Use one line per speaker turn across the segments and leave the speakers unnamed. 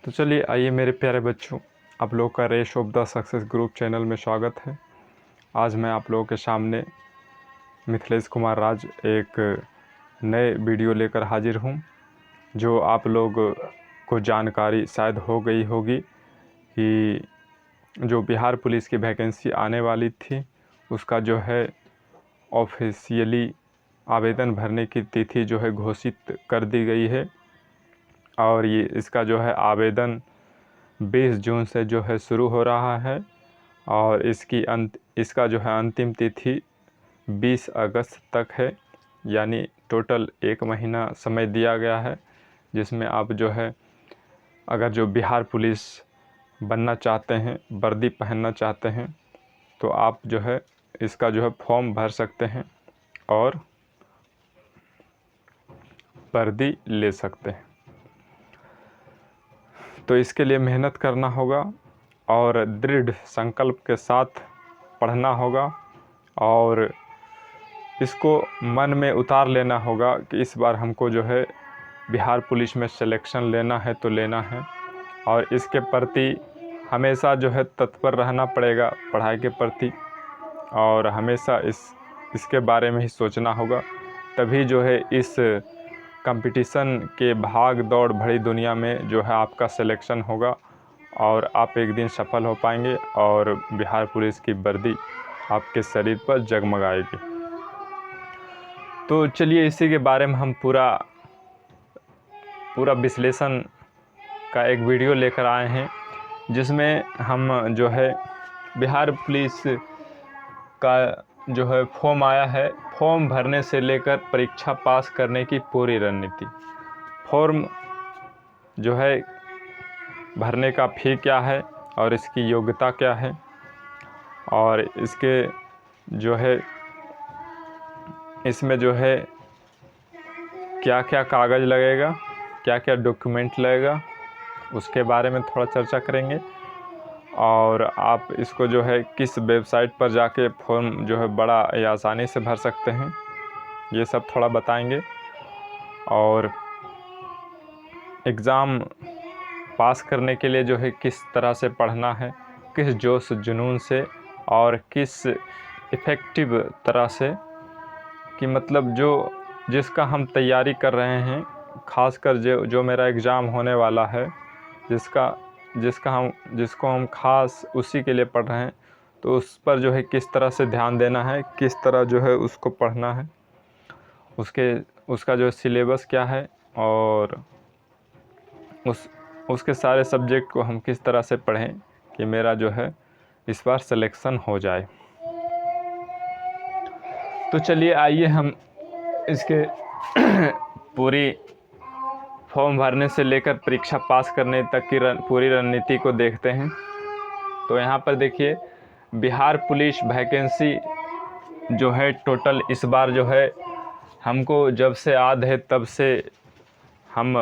तो चलिए आइए मेरे प्यारे बच्चों, आप लोग का race of the success group channel में स्वागत है। आज मैं आप लोगों के सामने मिथिलेश कुमार राज एक नए वीडियो लेकर हाजिर हूँ, जो आप लोग को जानकारी शायद हो गई होगी कि जो बिहार पुलिस की वैकेंसी आने वाली थी उसका जो है ऑफिशियली आवेदन भरने की तिथि जो है घोषित कर दी गई है। और ये इसका जो है आवेदन 20 जून से जो है शुरू हो रहा है और इसका जो है अंतिम तिथि 20 अगस्त तक है। यानी टोटल 1 महीना समय दिया गया है, जिसमें आप जो है अगर जो बिहार पुलिस बनना चाहते हैं, वर्दी पहनना चाहते हैं, तो आप जो है इसका जो है फॉर्म भर सकते हैं और वर्दी ले सकते हैं। तो इसके लिए मेहनत करना होगा और दृढ़ संकल्प के साथ पढ़ना होगा और इसको मन में उतार लेना होगा कि इस बार हमको जो है बिहार पुलिस में सिलेक्शन लेना है तो लेना है। और इसके प्रति हमेशा जो है तत्पर रहना पड़ेगा पढ़ाई के प्रति, और हमेशा इसके बारे में ही सोचना होगा। तभी जो है इस कंपटीशन के भाग दौड़ भरी दुनिया में जो है आपका सिलेक्शन होगा और आप एक दिन सफल हो पाएंगे और बिहार पुलिस की वर्दी आपके शरीर पर जगमगाएगी। तो चलिए इसी के बारे में हम पूरा विश्लेषण का एक वीडियो लेकर आए हैं, जिसमें हम जो है बिहार पुलिस का जो है फॉर्म आया है, फॉर्म भरने से लेकर परीक्षा पास करने की पूरी रणनीति। फॉर्म जो है भरने का फ़ी क्या है और इसकी योग्यता क्या है, और इसके जो है इसमें जो है क्या क्या कागज़ लगेगा, क्या क्या डॉक्यूमेंट लगेगा, उसके बारे में थोड़ा चर्चा करेंगे। और आप इसको जो है किस वेबसाइट पर जाके फॉर्म जो है बड़ा या आसानी से भर सकते हैं, ये सब थोड़ा बताएंगे। और एग्ज़ाम पास करने के लिए जो है किस तरह से पढ़ना है, किस जोश जुनून से और किस इफ़ेक्टिव तरह से, कि मतलब जिसका हम तैयारी कर रहे हैं, ख़ासकर जो मेरा एग्ज़ाम होने वाला है, जिसको हम ख़ास उसी के लिए पढ़ रहे हैं, तो उस पर जो है किस तरह से ध्यान देना है, किस तरह जो है उसको पढ़ना है, उसका जो सिलेबस क्या है, और उसके सारे सब्जेक्ट को हम किस तरह से पढ़ें कि मेरा जो है इस बार सिलेक्शन हो जाए। तो चलिए आइए हम इसके पूरी फॉर्म भरने से लेकर परीक्षा पास करने तक की पूरी रणनीति को देखते हैं। तो यहाँ पर देखिए, बिहार पुलिस वैकेंसी जो है टोटल इस बार जो है हमको जब से याद है तब से हम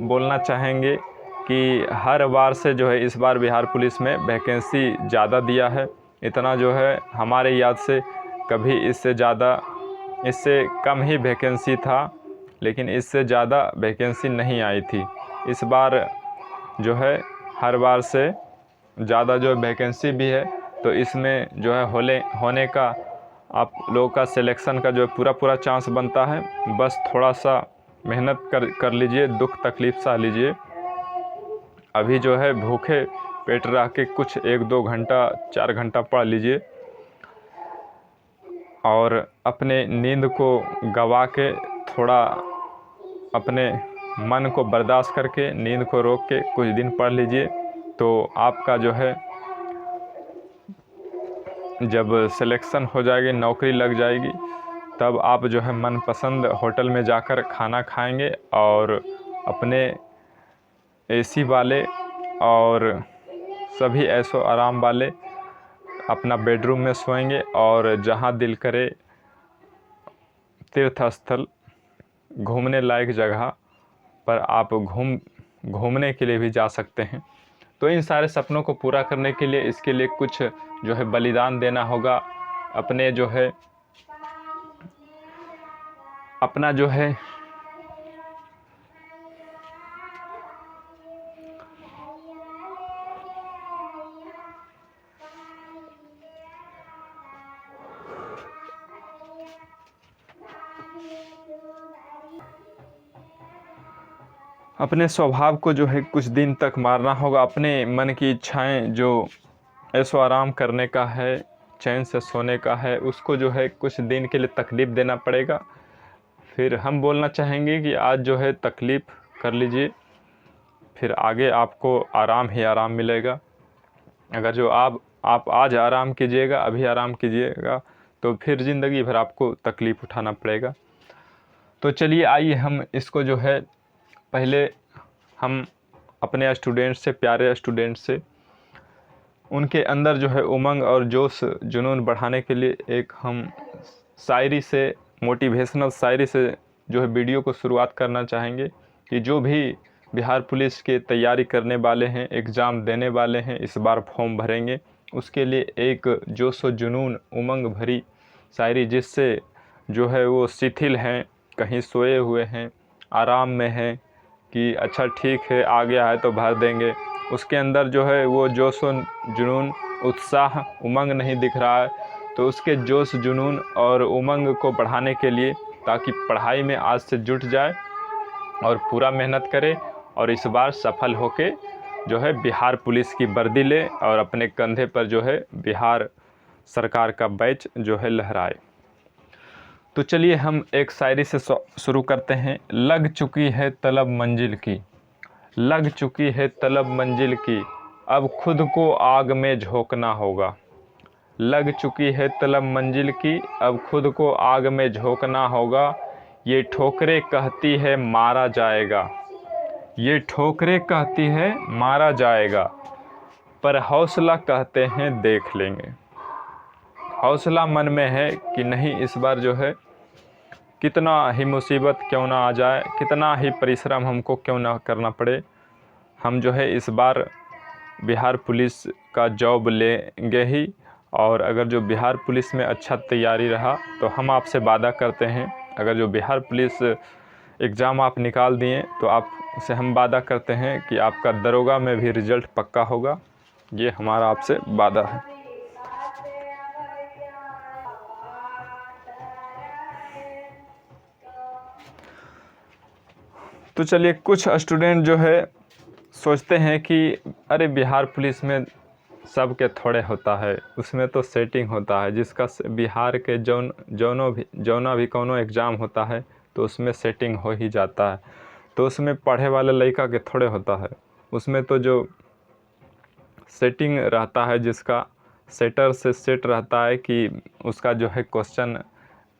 बोलना चाहेंगे कि हर बार से जो है इस बार बिहार पुलिस में वैकेंसी ज़्यादा दिया है। इतना जो है हमारे याद से कभी इससे कम ही वैकेंसी था, लेकिन इससे ज़्यादा वैकेंसी नहीं आई थी। इस बार जो है हर बार से ज़्यादा जो वैकेंसी भी है, तो इसमें जो है होने का आप लोगों का सिलेक्शन का जो है पूरा चांस बनता है। बस थोड़ा सा मेहनत कर लीजिए, दुख तकलीफ़ सह लीजिए। अभी जो है भूखे पेट रह के कुछ 1-2 घंटा 4 घंटा पढ़ लीजिए और अपने नींद को गवा के थोड़ा अपने मन को बर्दाश्त करके नींद को रोक के कुछ दिन पढ़ लीजिए। तो आपका जो है जब सिलेक्शन हो जाएगी, नौकरी लग जाएगी, तब आप जो है मनपसंद होटल में जाकर खाना खाएंगे और अपने एसी वाले और सभी ऐशो आराम वाले अपना बेडरूम में सोएंगे, और जहां दिल करे तीर्थ स्थल घूमने लायक जगह पर आप घूमने के लिए भी जा सकते हैं। तो इन सारे सपनों को पूरा करने के लिए इसके लिए कुछ जो है बलिदान देना होगा। अपना जो है अपने स्वभाव को जो है कुछ दिन तक मारना होगा। अपने मन की इच्छाएं जो ऐशो आराम करने का है, चैन से सोने का है, उसको जो है कुछ दिन के लिए तकलीफ़ देना पड़ेगा। फिर हम बोलना चाहेंगे कि आज जो है तकलीफ़ कर लीजिए, फिर आगे आपको आराम ही आराम मिलेगा। अगर जो आप आज आराम कीजिएगा, अभी आराम कीजिएगा, तो फिर ज़िंदगी भर आपको तकलीफ़ उठाना पड़ेगा। तो चलिए आइए हम इसको जो है पहले हम अपने स्टूडेंट से, प्यारे स्टूडेंट से, उनके अंदर जो है उमंग और जोश जुनून बढ़ाने के लिए एक हम शायरी से, मोटिवेशनल शायरी से जो है वीडियो को शुरुआत करना चाहेंगे कि जो भी बिहार पुलिस की तैयारी करने वाले हैं, एग्ज़ाम देने वाले हैं, इस बार फॉर्म भरेंगे, उसके लिए एक जोश व जुनून, उमंग भरी शायरी जिससे जो है वो शिथिल हैं, कहीं सोए हुए हैं, आराम में हैं कि अच्छा ठीक है आ गया है तो भर देंगे, उसके अंदर जो है वो जोश व जुनून, उत्साह, उमंग नहीं दिख रहा है, तो उसके जोश जुनून और उमंग को बढ़ाने के लिए, ताकि पढ़ाई में आज से जुट जाए और पूरा मेहनत करे और इस बार सफल होके जो है बिहार पुलिस की वर्दी ले और अपने कंधे पर जो है बिहार सरकार का बैच जो है लहराए। तो चलिए हम एक शायरी से शुरू करते हैं। लग चुकी है तलब मंजिल की, लग चुकी है तलब मंजिल की, अब खुद को आग में झोंकना होगा। लग चुकी है तलब मंजिल की, अब खुद को आग में झोंकना होगा। ये ठोकरें कहती है मारा जाएगा, ये ठोकरें कहती है मारा जाएगा, पर हौसला कहते हैं देख लेंगे। हौसला मन में है कि नहीं, इस बार जो है कितना ही मुसीबत क्यों ना आ जाए, कितना ही परिश्रम हमको क्यों ना करना पड़े, हम जो है इस बार बिहार पुलिस का जॉब लेंगे ही। और अगर जो बिहार पुलिस में अच्छा तैयारी रहा तो हम आपसे वादा करते हैं, अगर जो बिहार पुलिस एग्ज़ाम आप निकाल दिए तो आप से हम वादा करते हैं कि आपका दरोगा में भी रिज़ल्ट पक्का होगा। ये हमारा आपसे वादा है। तो चलिए, कुछ स्टूडेंट जो है सोचते हैं कि अरे बिहार पुलिस में सब के थोड़े होता है, उसमें तो सेटिंग होता है, जिसका बिहार के जौना भी कोनो एग्ज़ाम होता है तो उसमें सेटिंग हो ही जाता है, तो उसमें पढ़े वाले लड़का के थोड़े होता है, उसमें तो जो सेटिंग रहता है, जिसका सेटर से सेट रहता है कि उसका जो है क्वेश्चन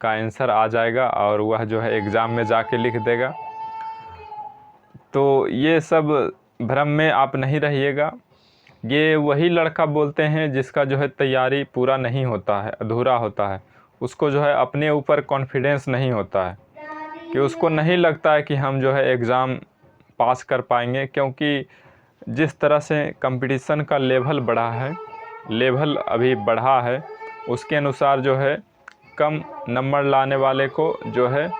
का आंसर आ जाएगा और वह जो है एग्ज़ाम में जाके लिख देगा। तो ये सब भ्रम में आप नहीं रहिएगा। ये वही लड़का बोलते हैं जिसका जो है तैयारी पूरा नहीं होता है, अधूरा होता है, उसको जो है अपने ऊपर कॉन्फिडेंस नहीं होता है, कि उसको नहीं लगता है कि हम जो है एग्ज़ाम पास कर पाएंगे, क्योंकि जिस तरह से कंपटीशन का लेवल बढ़ा है, लेवल अभी बढ़ा है, उसके अनुसार जो है कम नंबर लाने वाले को जो है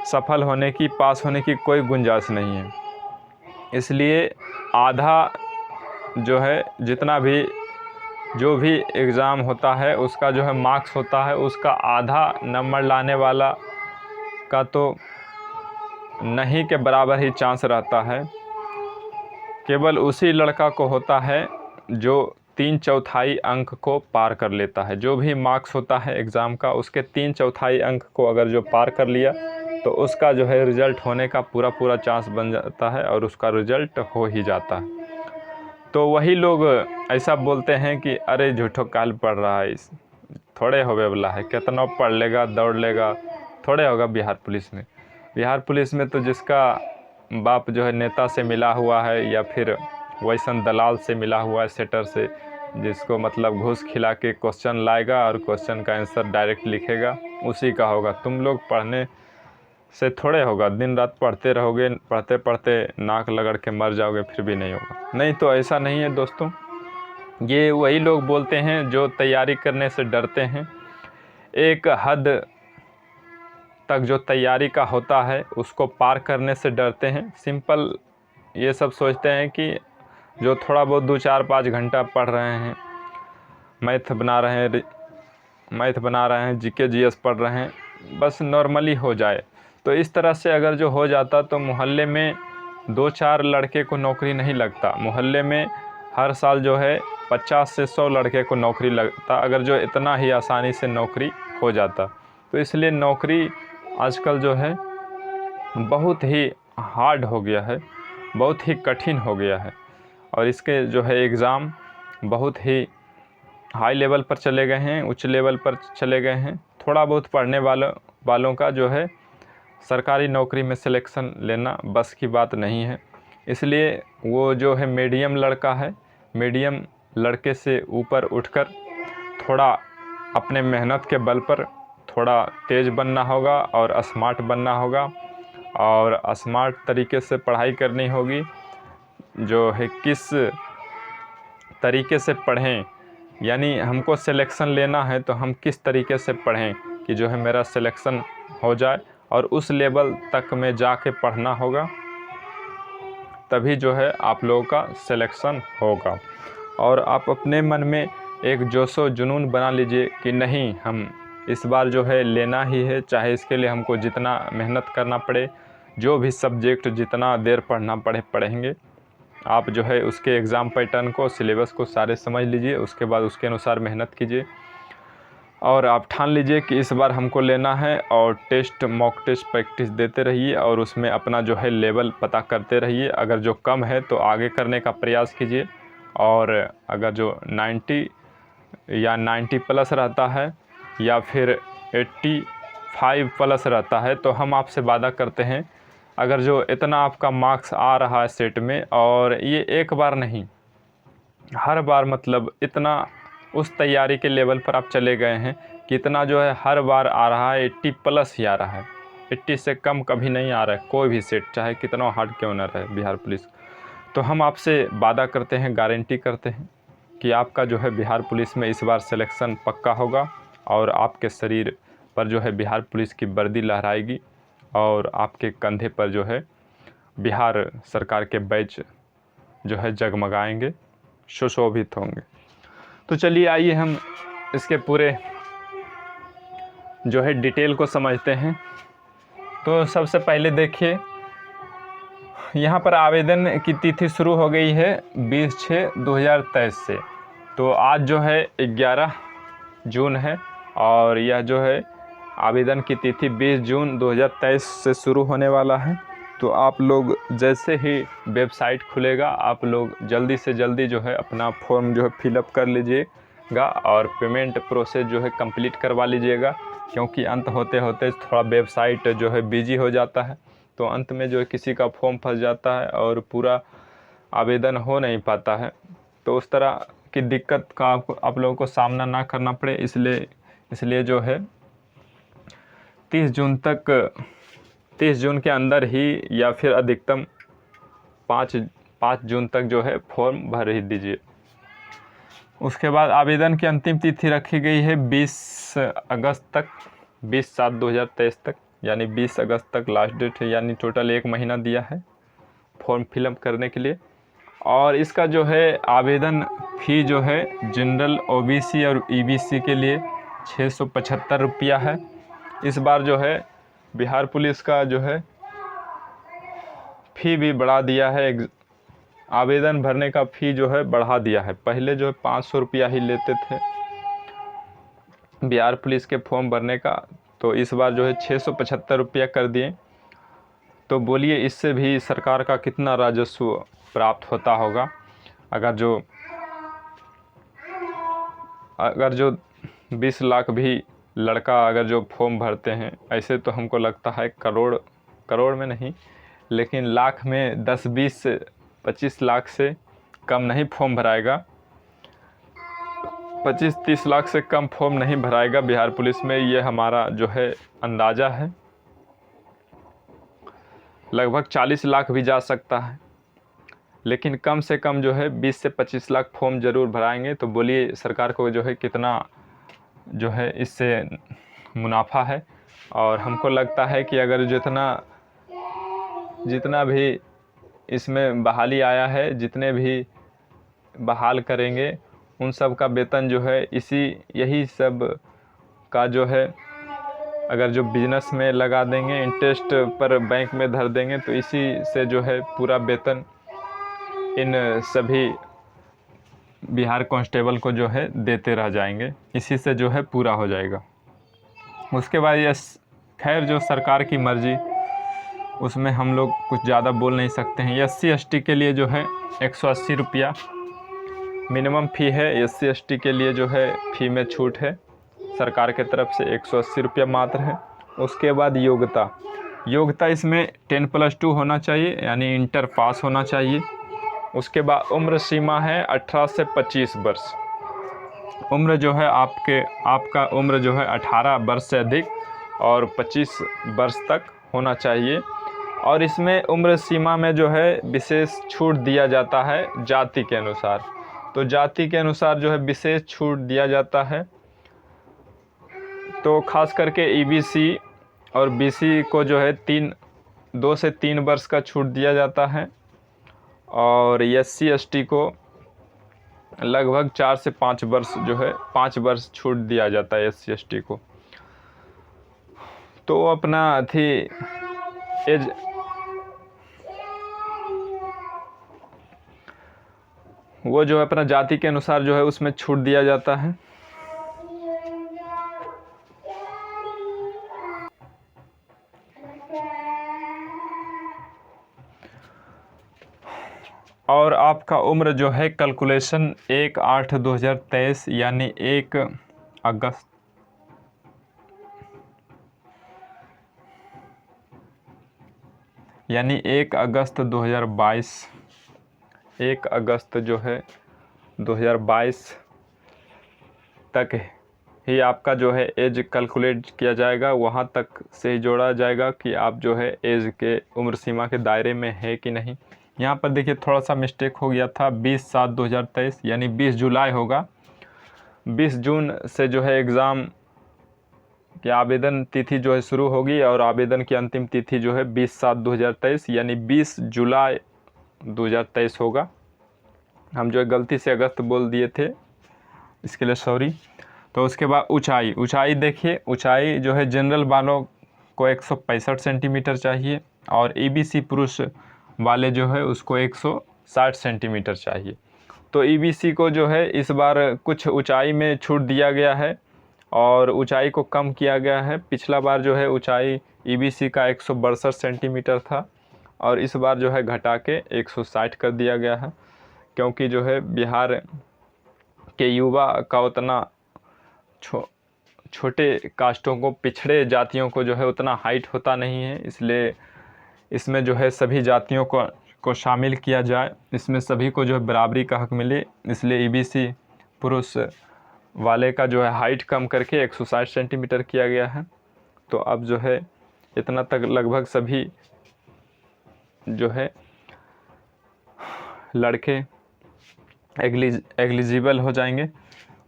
सफल होने की, पास होने की कोई गुंजाइश नहीं है। इसलिए आधा जो है जितना भी जो भी एग्ज़ाम होता है उसका जो है मार्क्स होता है, उसका आधा नंबर लाने वाला का तो नहीं के बराबर ही चांस रहता है। केवल उसी लड़का को होता है जो 3/4 अंक को पार कर लेता है। जो भी मार्क्स होता है एग्ज़ाम का, उसके 3/4 अंक को अगर जो पार कर लिया तो उसका जो है रिज़ल्ट होने का पूरा चांस बन जाता है और उसका रिज़ल्ट हो ही जाता है। तो वही लोग ऐसा बोलते हैं कि अरे झूठो काल पढ़ रहा है, इस थोड़े होवे वाला है, कितना पढ़ लेगा, दौड़ लेगा, थोड़े होगा बिहार पुलिस में। बिहार पुलिस में तो जिसका बाप जो है नेता से मिला हुआ है या फिर वैसन दलाल से मिला हुआ है, सेटर से, जिसको मतलब घूस खिला के क्वेश्चन लाएगा और क्वेश्चन का आंसर डायरेक्ट लिखेगा, उसी का होगा। तुम लोग पढ़ने से थोड़े होगा, दिन रात पढ़ते रहोगे, पढ़ते पढ़ते नाक लगड़ के मर जाओगे, फिर भी नहीं होगा। नहीं, तो ऐसा नहीं है दोस्तों। ये वही लोग बोलते हैं जो तैयारी करने से डरते हैं। एक हद तक जो तैयारी का होता है उसको पार करने से डरते हैं। सिंपल ये सब सोचते हैं कि जो थोड़ा बहुत 2-4-5 घंटा पढ़ रहे हैं, मैथ बना रहे हैं, जीके जीएस पढ़ रहे हैं, बस नॉर्मली हो जाए। तो इस तरह से अगर जो हो जाता तो मोहल्ले में 2-4 लड़के को नौकरी नहीं लगता। मोहल्ले में हर साल जो है 50 से 100 लड़के को नौकरी लगता, अगर जो इतना ही आसानी से नौकरी हो जाता। तो इसलिए नौकरी आजकल जो है बहुत ही हार्ड हो गया है, बहुत ही कठिन हो गया है, और इसके जो है एग्ज़ाम बहुत ही हाई लेवल पर चले गए हैं, उच्च लेवल पर चले गए हैं। थोड़ा बहुत पढ़ने वालों का जो है सरकारी नौकरी में सिलेक्शन लेना बस की बात नहीं है। इसलिए वो जो है मीडियम लड़का है, मीडियम लड़के से ऊपर उठकर थोड़ा अपने मेहनत के बल पर थोड़ा तेज़ बनना होगा और स्मार्ट बनना होगा, और स्मार्ट तरीके से पढ़ाई करनी होगी। जो है किस तरीके से पढ़ें, यानी हमको सिलेक्शन लेना है तो हम किस तरीके से पढ़ें कि जो है मेरा सिलेक्शन हो जाए, और उस लेवल तक में जाके पढ़ना होगा, तभी जो है आप लोगों का सिलेक्शन होगा। और आप अपने मन में एक जोशो जुनून बना लीजिए कि नहीं, हम इस बार जो है लेना ही है, चाहे इसके लिए हमको जितना मेहनत करना पड़े, जो भी सब्जेक्ट जितना देर पढ़ना पड़े पढ़ेंगे। आप जो है उसके एग्ज़ाम पैटर्न को, सिलेबस को सारे समझ लीजिए, उसके बाद उसके अनुसार मेहनत कीजिए, और आप ठान लीजिए कि इस बार हमको लेना है, और टेस्ट, मॉक टेस्ट प्रैक्टिस देते रहिए, और उसमें अपना जो है लेवल पता करते रहिए। अगर जो कम है तो आगे करने का प्रयास कीजिए, और अगर जो 90 या 90 प्लस रहता है या फिर 85 प्लस रहता है, तो हम आपसे वादा करते हैं, अगर जो इतना आपका मार्क्स आ रहा है सेट में, और ये एक बार नहीं, हर बार, मतलब इतना उस तैयारी के लेवल पर आप चले गए हैं कि इतना जो है हर बार आ रहा है, 80 प्लस ही आ रहा है, 80 से कम कभी नहीं आ रहा है कोई भी सेट, चाहे कितना हार्ड क्यों न रहे बिहार पुलिस। तो हम आपसे वादा करते हैं, गारंटी करते हैं कि आपका जो है बिहार पुलिस में इस बार सिलेक्शन पक्का होगा, और आपके शरीर पर जो है बिहार पुलिस की वर्दी लहराएगी, और आपके कंधे पर जो है बिहार सरकार के बैच जो है जगमगाएंगे, सुशोभित होंगे। तो चलिए आइए हम इसके पूरे जो है डिटेल को समझते हैं। तो सबसे पहले देखिए, यहाँ पर आवेदन की तिथि शुरू हो गई है 20/6/2023 से। तो आज जो है 11 जून है, और यह जो है आवेदन की तिथि 20 जून 2023 से शुरू होने वाला है। तो आप लोग जैसे ही वेबसाइट खुलेगा, आप लोग जल्दी से जल्दी जो है अपना फॉर्म जो है फिलअप कर लीजिएगा, और पेमेंट प्रोसेस जो है कंप्लीट करवा लीजिएगा, क्योंकि अंत होते होते थोड़ा वेबसाइट जो है बिजी हो जाता है, तो अंत में जो है किसी का फॉर्म फंस जाता है और पूरा आवेदन हो नहीं पाता है। तो उस तरह की दिक्कत का आप लोगों को सामना ना करना पड़े, इसलिए जो है 30 जून के अंदर ही, या फिर अधिकतम 5 जून तक जो है फॉर्म भर ही दीजिए। उसके बाद आवेदन की अंतिम तिथि रखी गई है 20 अगस्त तक, 20/7/2023 तक, यानी 20 अगस्त तक लास्ट डेट है, यानी टोटल 1 महीना दिया है फॉर्म फिलअप करने के लिए। और इसका जो है आवेदन फ़ी जो है जनरल, ओबीसी और ईबीसी के लिए 675 रुपया है। इस बार जो है बिहार पुलिस का जो है फ़ी भी बढ़ा दिया है, आवेदन भरने का फ़ी जो है बढ़ा दिया है। पहले जो है 500 रुपया ही लेते थे बिहार पुलिस के फॉर्म भरने का, तो इस बार जो है 675 रुपया कर दिए। तो बोलिए इससे भी सरकार का कितना राजस्व प्राप्त होता होगा। अगर जो 20 लाख भी लड़का अगर जो फॉर्म भरते हैं, ऐसे तो हमको लगता है करोड़ में नहीं, लेकिन लाख में 10-20 से 25 लाख से कम नहीं फॉर्म भराएगा, 25-30 लाख से कम फॉर्म नहीं भराएगा बिहार पुलिस में, ये हमारा जो है अंदाज़ा है। लगभग 40 लाख भी जा सकता है, लेकिन कम से कम जो है 20 से 25 लाख फॉर्म ज़रूर भराएंगे। तो बोलिए सरकार को जो है कितना जो है इससे मुनाफा है। और हमको लगता है कि अगर जितना भी इसमें बहाली आया है, जितने भी बहाल करेंगे, उन सब का वेतन जो है यही सब का जो है अगर जो बिजनेस में लगा देंगे, इंटरेस्ट पर बैंक में धर देंगे, तो इसी से जो है पूरा वेतन इन सभी बिहार कांस्टेबल को जो है देते रह जाएंगे, इसी से जो है पूरा हो जाएगा। उसके बाद ये खैर जो सरकार की मर्ज़ी, उसमें हम लोग कुछ ज़्यादा बोल नहीं सकते हैं। SC/ST के लिए जो है 180 रुपया मिनिमम फ़ी है। SC/ST के लिए जो है फ़ी में छूट है सरकार के तरफ से, 180 रुपया मात्र है। उसके बाद योग्यता इसमें 10+2 होना चाहिए, यानी इंटर पास होना चाहिए। उसके बाद उम्र सीमा है 18 से 25 वर्ष। उम्र जो है आपका उम्र जो है 18 वर्ष से अधिक और 25 वर्ष तक होना चाहिए। और इसमें उम्र सीमा में जो है विशेष छूट दिया जाता है जाति के अनुसार। तो जाति के अनुसार जो है विशेष छूट दिया जाता है। तो खास करके EBC और BC को जो है 2 से 3 वर्ष का छूट दिया जाता है, और SC/ST को लगभग 4 से 5 वर्ष जो है 5 वर्ष छूट दिया जाता है SC/ST को। तो अपना एज वो जो है अपना जाति के अनुसार जो है उसमें छूट दिया जाता है। और आपका उम्र जो है कैलकुलेशन 1/8/2023 यानी 1 अगस्त यानी 1 अगस्त 2022 1 अगस्त जो है 2022 तक ही आपका जो है एज कैलकुलेट किया जाएगा। वहाँ तक से ही जोड़ा जाएगा कि आप जो है एज के उम्र सीमा के दायरे में है कि नहीं। यहाँ पर देखिए थोड़ा सा मिस्टेक हो गया था, 20/7/2023 यानी 20 जुलाई होगा। 20 जून से जो है एग्ज़ाम की आवेदन तिथि जो है शुरू होगी, और आवेदन की अंतिम तिथि जो है 20/7/2023 यानी 20 जुलाई 2023 होगा। हम जो है गलती से अगस्त बोल दिए थे, इसके लिए सॉरी। तो उसके बाद ऊंचाई देखिए, ऊंचाई जो है जनरल वालों को 165 सेंटीमीटर चाहिए, और EBC पुरुष वाले जो है उसको 160 सेंटीमीटर चाहिए। तो EBC को जो है इस बार कुछ ऊंचाई में छूट दिया गया है और ऊंचाई को कम किया गया है। पिछला बार जो है ऊंचाई EBC का 162 सेंटीमीटर था, और इस बार जो है घटा के 160 कर दिया गया है, क्योंकि जो है बिहार के युवा का उतना छोटे कास्टों को, पिछड़े जातियों को जो है उतना हाइट होता नहीं है, इसलिए इसमें जो है सभी जातियों को शामिल किया जाए, इसमें सभी को जो है बराबरी का हक मिले। इसलिए EBC पुरुष वाले का जो है हाइट कम करके 160 सेंटीमीटर किया गया है। तो अब जो है इतना तक लगभग सभी जो है लड़के एलिजिबल हो जाएंगे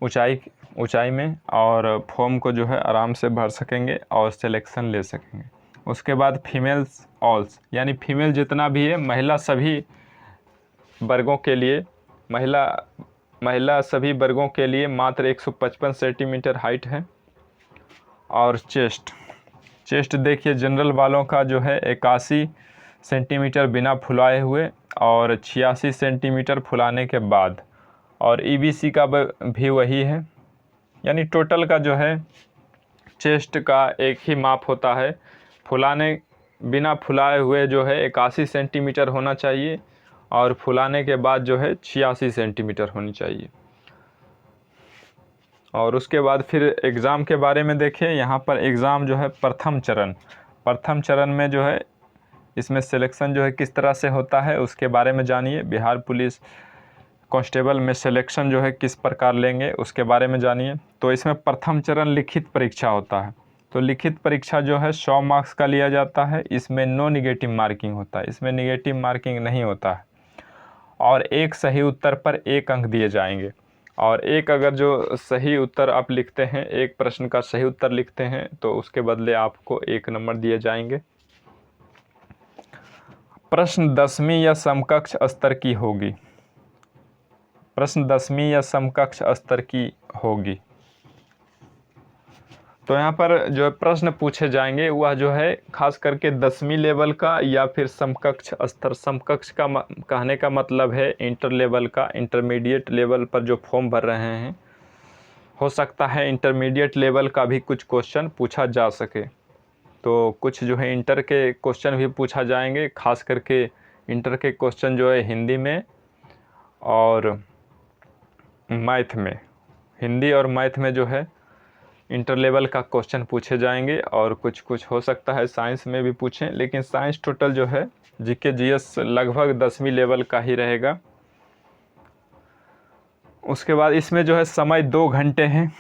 ऊंचाई में, और फॉर्म को जो है आराम से भर सकेंगे और सिलेक्शन ले सकेंगे। उसके बाद फीमेल्स ऑल्स यानी फीमेल जितना भी है, महिला सभी वर्गों के लिए महिला सभी वर्गों के लिए मात्र 155 सेंटीमीटर हाइट है। और चेस्ट देखिए जनरल वालों का जो है 81 सेंटीमीटर बिना फुलाए हुए और 86 सेंटीमीटर फुलाने के बाद, और EBC का भी वही है, यानी टोटल का जो है चेस्ट का एक ही माप होता है। बिना फुलाए हुए जो है 81 सेंटीमीटर होना चाहिए, और फुलाने के बाद जो है 86 सेंटीमीटर होनी चाहिए। और उसके बाद फिर एग्ज़ाम के बारे में देखें। यहाँ पर एग्ज़ाम जो है प्रथम चरण में जो है इसमें सिलेक्शन जो है किस तरह से होता है उसके बारे में जानिए। बिहार पुलिस कांस्टेबल में सिलेक्शन जो है किस प्रकार लेंगे उसके बारे में जानिए। तो इसमें प्रथम चरण लिखित परीक्षा होता है। तो लिखित परीक्षा जो है 100 मार्क्स का लिया जाता है। इसमें नो निगेटिव मार्किंग होता है, इसमें निगेटिव मार्किंग नहीं होता है, और एक सही उत्तर पर 1 अंक दिए जाएंगे। और एक अगर जो सही उत्तर आप लिखते हैं, एक प्रश्न का सही उत्तर लिखते हैं, तो उसके बदले आपको 1 नंबर दिए जाएंगे। प्रश्न 10वीं या समकक्ष स्तर की होगी। प्रश्न 10वीं या समकक्ष स्तर की होगी। तो यहाँ पर जो प्रश्न पूछे जाएंगे वह जो है खास करके 10वीं लेवल का या फिर समकक्ष स्तर। समकक्ष का कहने का मतलब है इंटर लेवल का, इंटरमीडिएट लेवल पर जो फॉर्म भर रहे हैं, हो सकता है इंटरमीडिएट लेवल का भी कुछ क्वेश्चन पूछा जा सके। तो कुछ जो है इंटर के क्वेश्चन भी पूछा जाएंगे, खास करके इंटर के क्वेश्चन जो है हिंदी में और मैथ में, हिंदी और मैथ में जो है इंटर लेवल का क्वेश्चन पूछे जाएंगे। और कुछ कुछ हो सकता है साइंस में भी पूछें, लेकिन साइंस टोटल जो है जीके जीएस लगभग 10वीं लेवल का ही रहेगा। उसके बाद इसमें जो है समय 2 घंटे हैं,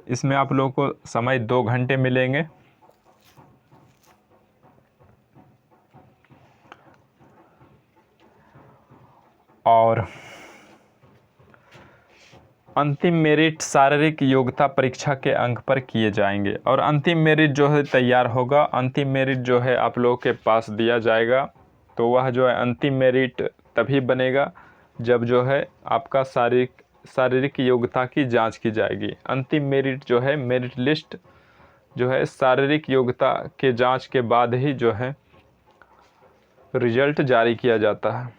इसमें आप लोगों को समय 2 घंटे मिलेंगे। और अंतिम मेरिट शारीरिक योग्यता परीक्षा के अंक पर किए जाएंगे। और अंतिम मेरिट जो है तैयार होगा, अंतिम मेरिट जो है आप लोगों के पास दिया जाएगा। तो वह जो है अंतिम मेरिट तभी बनेगा जब जो है आपका शारीरिक योग्यता की जांच की जाएगी। अंतिम मेरिट जो है, मेरिट लिस्ट जो है शारीरिक योग्यता के जांच के बाद ही जो है रिजल्ट जारी किया जाता है।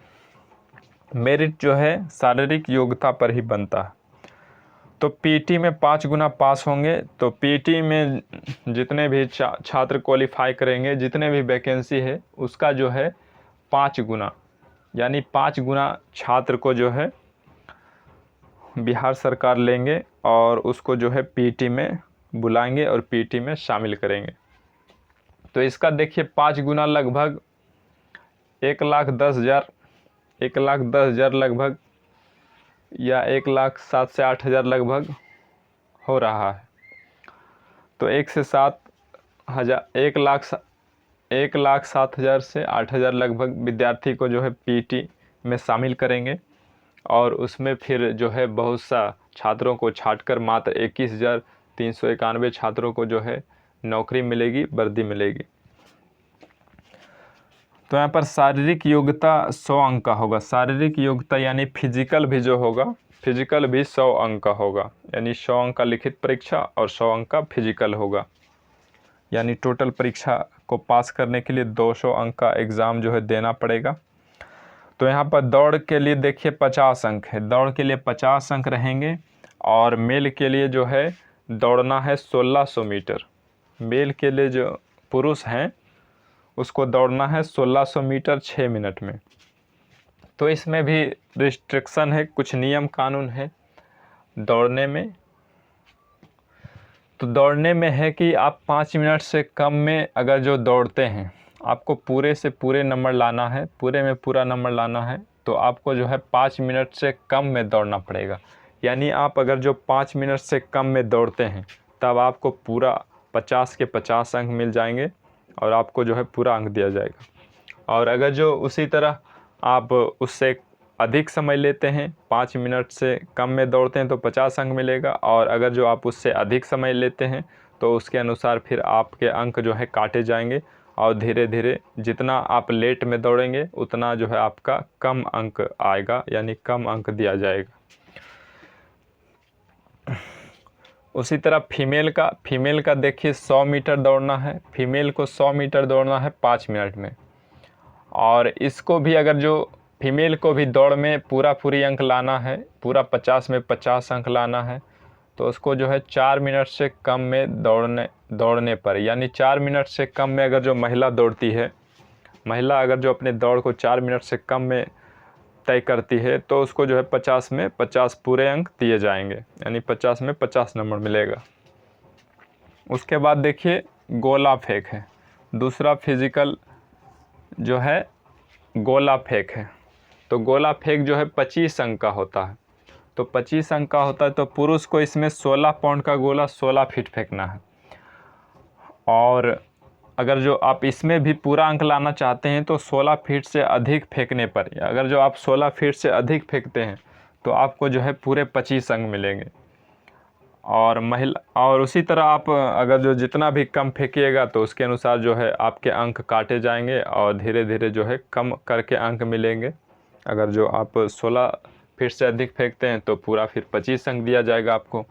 मेरिट जो है शारीरिक योग्यता पर ही बनता है। तो पीटी में 5 गुना पास होंगे। तो पीटी में जितने भी छात्र क्वालिफाई करेंगे, जितने भी वैकेंसी है उसका जो है 5 गुना, यानी 5 गुना छात्र को जो है बिहार सरकार लेंगे और उसको जो है पीटी में बुलाएंगे और पीटी में शामिल करेंगे। तो इसका देखिए 5 गुना लगभग 1,10,000 लगभग, या 1,07,000 से 8,000 लगभग हो रहा है। तो 1 से 7,000, 1,07,000 से 8,000 लगभग विद्यार्थी को जो है पीटी में शामिल करेंगे। और उसमें फिर जो है बहुत सा छात्रों को छांटकर मात्र 21,391 छात्रों को जो है नौकरी मिलेगी, वर्दी मिलेगी। तो यहाँ पर शारीरिक योग्यता 100 अंक का होगा। शारीरिक योग्यता यानी फिजिकल भी जो होगा, फिजिकल भी 100 अंक का होगा, यानी 100 अंक का लिखित परीक्षा और 100 अंक का फिजिकल होगा। यानी टोटल परीक्षा को पास करने के लिए 200 अंक का एग्ज़ाम जो है देना पड़ेगा। तो यहाँ पर दौड़ के लिए देखिए 50 अंक है, दौड़ के लिए 50 अंक रहेंगे। और मेल के लिए जो है दौड़ना है 1600 मीटर। मेल के लिए जो पुरुष हैं उसको दौड़ना है 1600 मीटर 6 मिनट में। तो इसमें भी रिस्ट्रिक्शन है, कुछ नियम कानून है दौड़ने में। तो दौड़ने में है कि आप 5 मिनट से कम में अगर जो दौड़ते हैं, आपको पूरे से पूरे नंबर लाना है, पूरे में पूरा नंबर लाना है, तो आपको जो है 5 मिनट से कम में दौड़ना पड़ेगा। यानी आप अगर जो 5 मिनट से कम में दौड़ते हैं तब आपको पूरा 50 के 50 अंक मिल जाएंगे और आपको जो है पूरा अंक दिया जाएगा। और अगर जो उसी तरह आप उससे अधिक समय लेते हैं, 5 मिनट से कम में दौड़ते हैं तो 50 अंक मिलेगा। और अगर जो आप उससे अधिक समय लेते हैं तो उसके अनुसार फिर आपके अंक जो है काटे जाएंगे। और धीरे धीरे जितना आप लेट में दौड़ेंगे उतना जो है आपका कम अंक आएगा, यानी कम अंक दिया जाएगा। उसी तरह फीमेल का देखिए 100 मीटर दौड़ना है। फीमेल को 100 मीटर दौड़ना है 5 मिनट में। और इसको भी अगर जो फीमेल को भी दौड़ में पूरी अंक लाना है, पूरा 50 में 50 अंक लाना है, तो उसको जो है 4 मिनट से कम में दौड़ने पर, यानी 4 मिनट से कम में अगर जो महिला दौड़ती है, महिला अगर जो अपने दौड़ को 4 मिनट से कम में तय करती है तो उसको जो है 50 में 50 पूरे अंक दिए जाएंगे, यानी 50 में 50 नंबर मिलेगा। उसके बाद देखिए गोला फेंक है, दूसरा फिजिकल जो है गोला फेंक है। तो गोला फेंक जो है 25 अंक का होता है। तो 25 अंक का होता है तो पुरुष को इसमें 16 पाउंड का गोला 16 फीट फेंकना है। और अगर जो आप इसमें भी पूरा अंक लाना चाहते हैं तो 16 फीट से अधिक फेंकने पर, अगर जो आप 16 फीट से अधिक फेंकते हैं तो आपको जो है पूरे 25 अंक मिलेंगे। और उसी तरह आप अगर जो जितना भी कम फेंकिएगा तो उसके अनुसार जो है आपके अंक काटे जाएंगे और धीरे धीरे जो है कम करके अंक मिलेंगे। अगर जो आप 16 फीट से अधिक फेंकते हैं तो पूरा फिर 25 अंक दिया जाएगा आपको।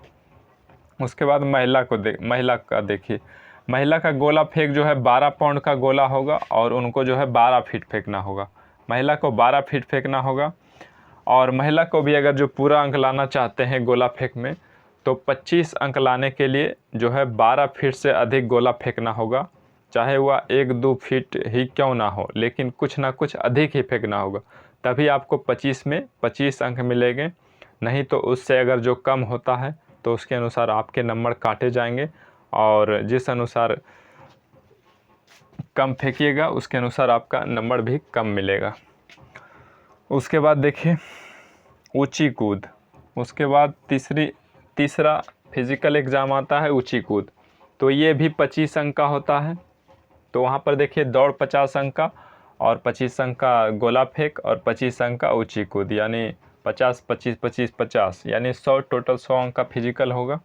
उसके बाद महिला का देखिए, महिला का गोला फेंक जो है 12 पाउंड का गोला होगा और उनको जो है 12 फीट फेंकना होगा। महिला को 12 फीट फेंकना होगा। और महिला को भी अगर जो पूरा अंक लाना चाहते हैं गोला फेंक में, तो 25 अंक लाने के लिए जो है 12 फीट से अधिक गोला फेंकना होगा। चाहे वह 1-2 फीट ही क्यों ना हो, लेकिन कुछ ना कुछ अधिक ही फेंकना होगा, तभी आपको 25 में 25 अंक मिलेंगे। नहीं तो उससे अगर जो कम होता है तो उसके अनुसार आपके नंबर काटे जाएंगे, और जिस अनुसार कम फेंकिएगा उसके अनुसार आपका नंबर भी कम मिलेगा। उसके बाद देखिए ऊंची कूद। उसके बाद तीसरा फिजिकल एग्ज़ाम आता है ऊंची कूद। तो ये भी 25 अंक का होता है। तो वहाँ पर देखिए दौड़ 50 अंक का और 25 अंक का गोला फेंक और 25 अंक का ऊंची कूद, यानी 50 25 25 50, यानी 100, टोटल 100 अंक का फिजिकल होगा।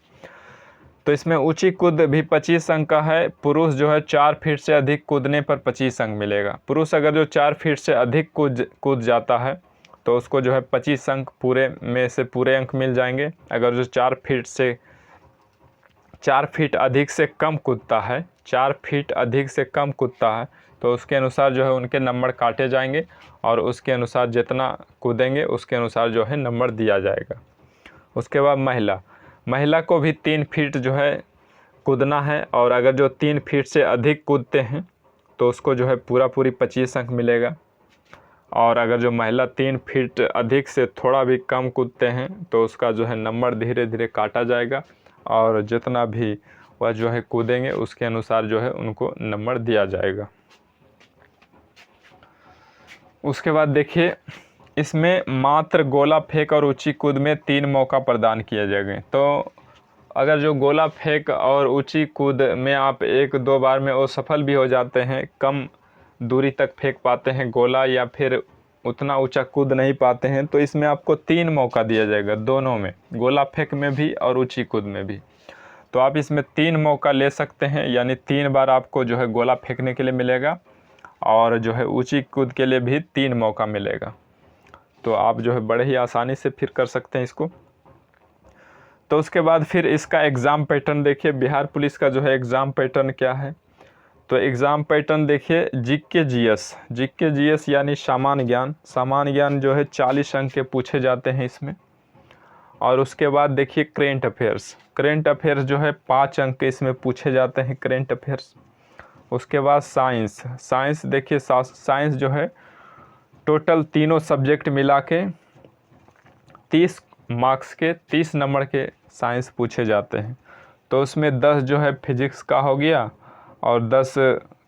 तो इसमें ऊंची कूद भी 25 अंक का है। पुरुष जो है 4 फीट से अधिक कूदने पर 25 अंक मिलेगा। पुरुष अगर जो 4 फीट से अधिक कूद जाता है तो उसको जो है 25 अंक पूरे में से पूरे अंक मिल जाएंगे। अगर जो 4 फीट अधिक से कम कूदता है, 4 फीट अधिक से कम कूदता है, तो उसके अनुसार जो है उनके नंबर काटे जाएंगे और उसके अनुसार जितना कूदेंगे उसके अनुसार जो है नंबर दिया जाएगा। उसके बाद महिला को भी 3 फीट जो है कूदना है, और अगर जो 3 फीट से अधिक कूदते हैं तो उसको जो है पूरी 25 अंक मिलेगा। और अगर जो महिला 3 फीट अधिक से थोड़ा भी कम कूदते हैं तो उसका जो है नंबर धीरे धीरे काटा जाएगा, और जितना भी वह जो है कूदेंगे उसके अनुसार जो है उनको नंबर दिया जाएगा। उसके बाद देखिए इसमें मात्र गोला फेंक और ऊंची कूद में 3 मौका प्रदान किए जाएंगे। तो अगर जो गोला फेंक और ऊंची कूद में आप 1-2 बार में असफल भी हो जाते हैं, कम दूरी तक फेंक पाते हैं गोला या फिर उतना ऊंचा कूद नहीं पाते हैं, तो इसमें आपको 3 मौका दिया जाएगा, दोनों में, गोला फेंक में भी और ऊंची कूद में भी। तो आप इसमें 3 मौका ले सकते हैं, यानी 3 बार आपको जो है गोला फेंकने के लिए मिलेगा, और जो है ऊंची कूद के लिए भी 3 मौका मिलेगा। तो आप जो है बड़े ही आसानी से फिर कर सकते हैं इसको। तो उसके बाद फिर इसका एग्ज़ाम पैटर्न देखिए, बिहार पुलिस का जो है एग्ज़ाम पैटर्न क्या है। तो एग्ज़ाम पैटर्न देखिए, जीके जीएस यानी सामान्य ज्ञान जो है 40 अंक के पूछे जाते हैं इसमें। और उसके बाद देखिए करेंट अफेयर्स जो है 5 अंक के इसमें पूछे जाते हैं, करेंट अफेयर्स। उसके बाद साइंस देखिए, साइंस जो है टोटल तीनों सब्जेक्ट मिला के 30 मार्क्स के 30 नंबर के साइंस पूछे जाते हैं। तो उसमें 10 जो है फिजिक्स का हो गया, और 10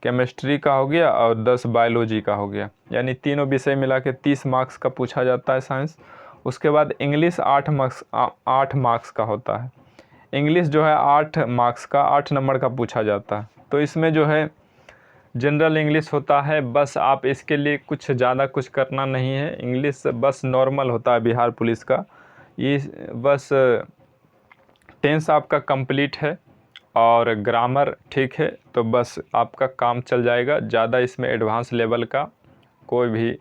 केमिस्ट्री का हो गया, और 10 बायोलॉजी का हो गया, यानी तीनों विषय मिला के 30 मार्क्स का पूछा जाता है साइंस। उसके बाद इंग्लिश 8 मार्क्स का होता है। इंग्लिश जो है 8 मार्क्स का 8 नंबर का पूछा जाता है। तो इसमें जो है जनरल इंग्लिश होता है, बस आप इसके लिए कुछ ज़्यादा कुछ करना नहीं है, इंग्लिश बस नॉर्मल होता है बिहार पुलिस का। ये बस टेंस आपका कंप्लीट है और ग्रामर ठीक है, तो बस आपका काम चल जाएगा। ज़्यादा इसमें एडवांस लेवल का कोई भी,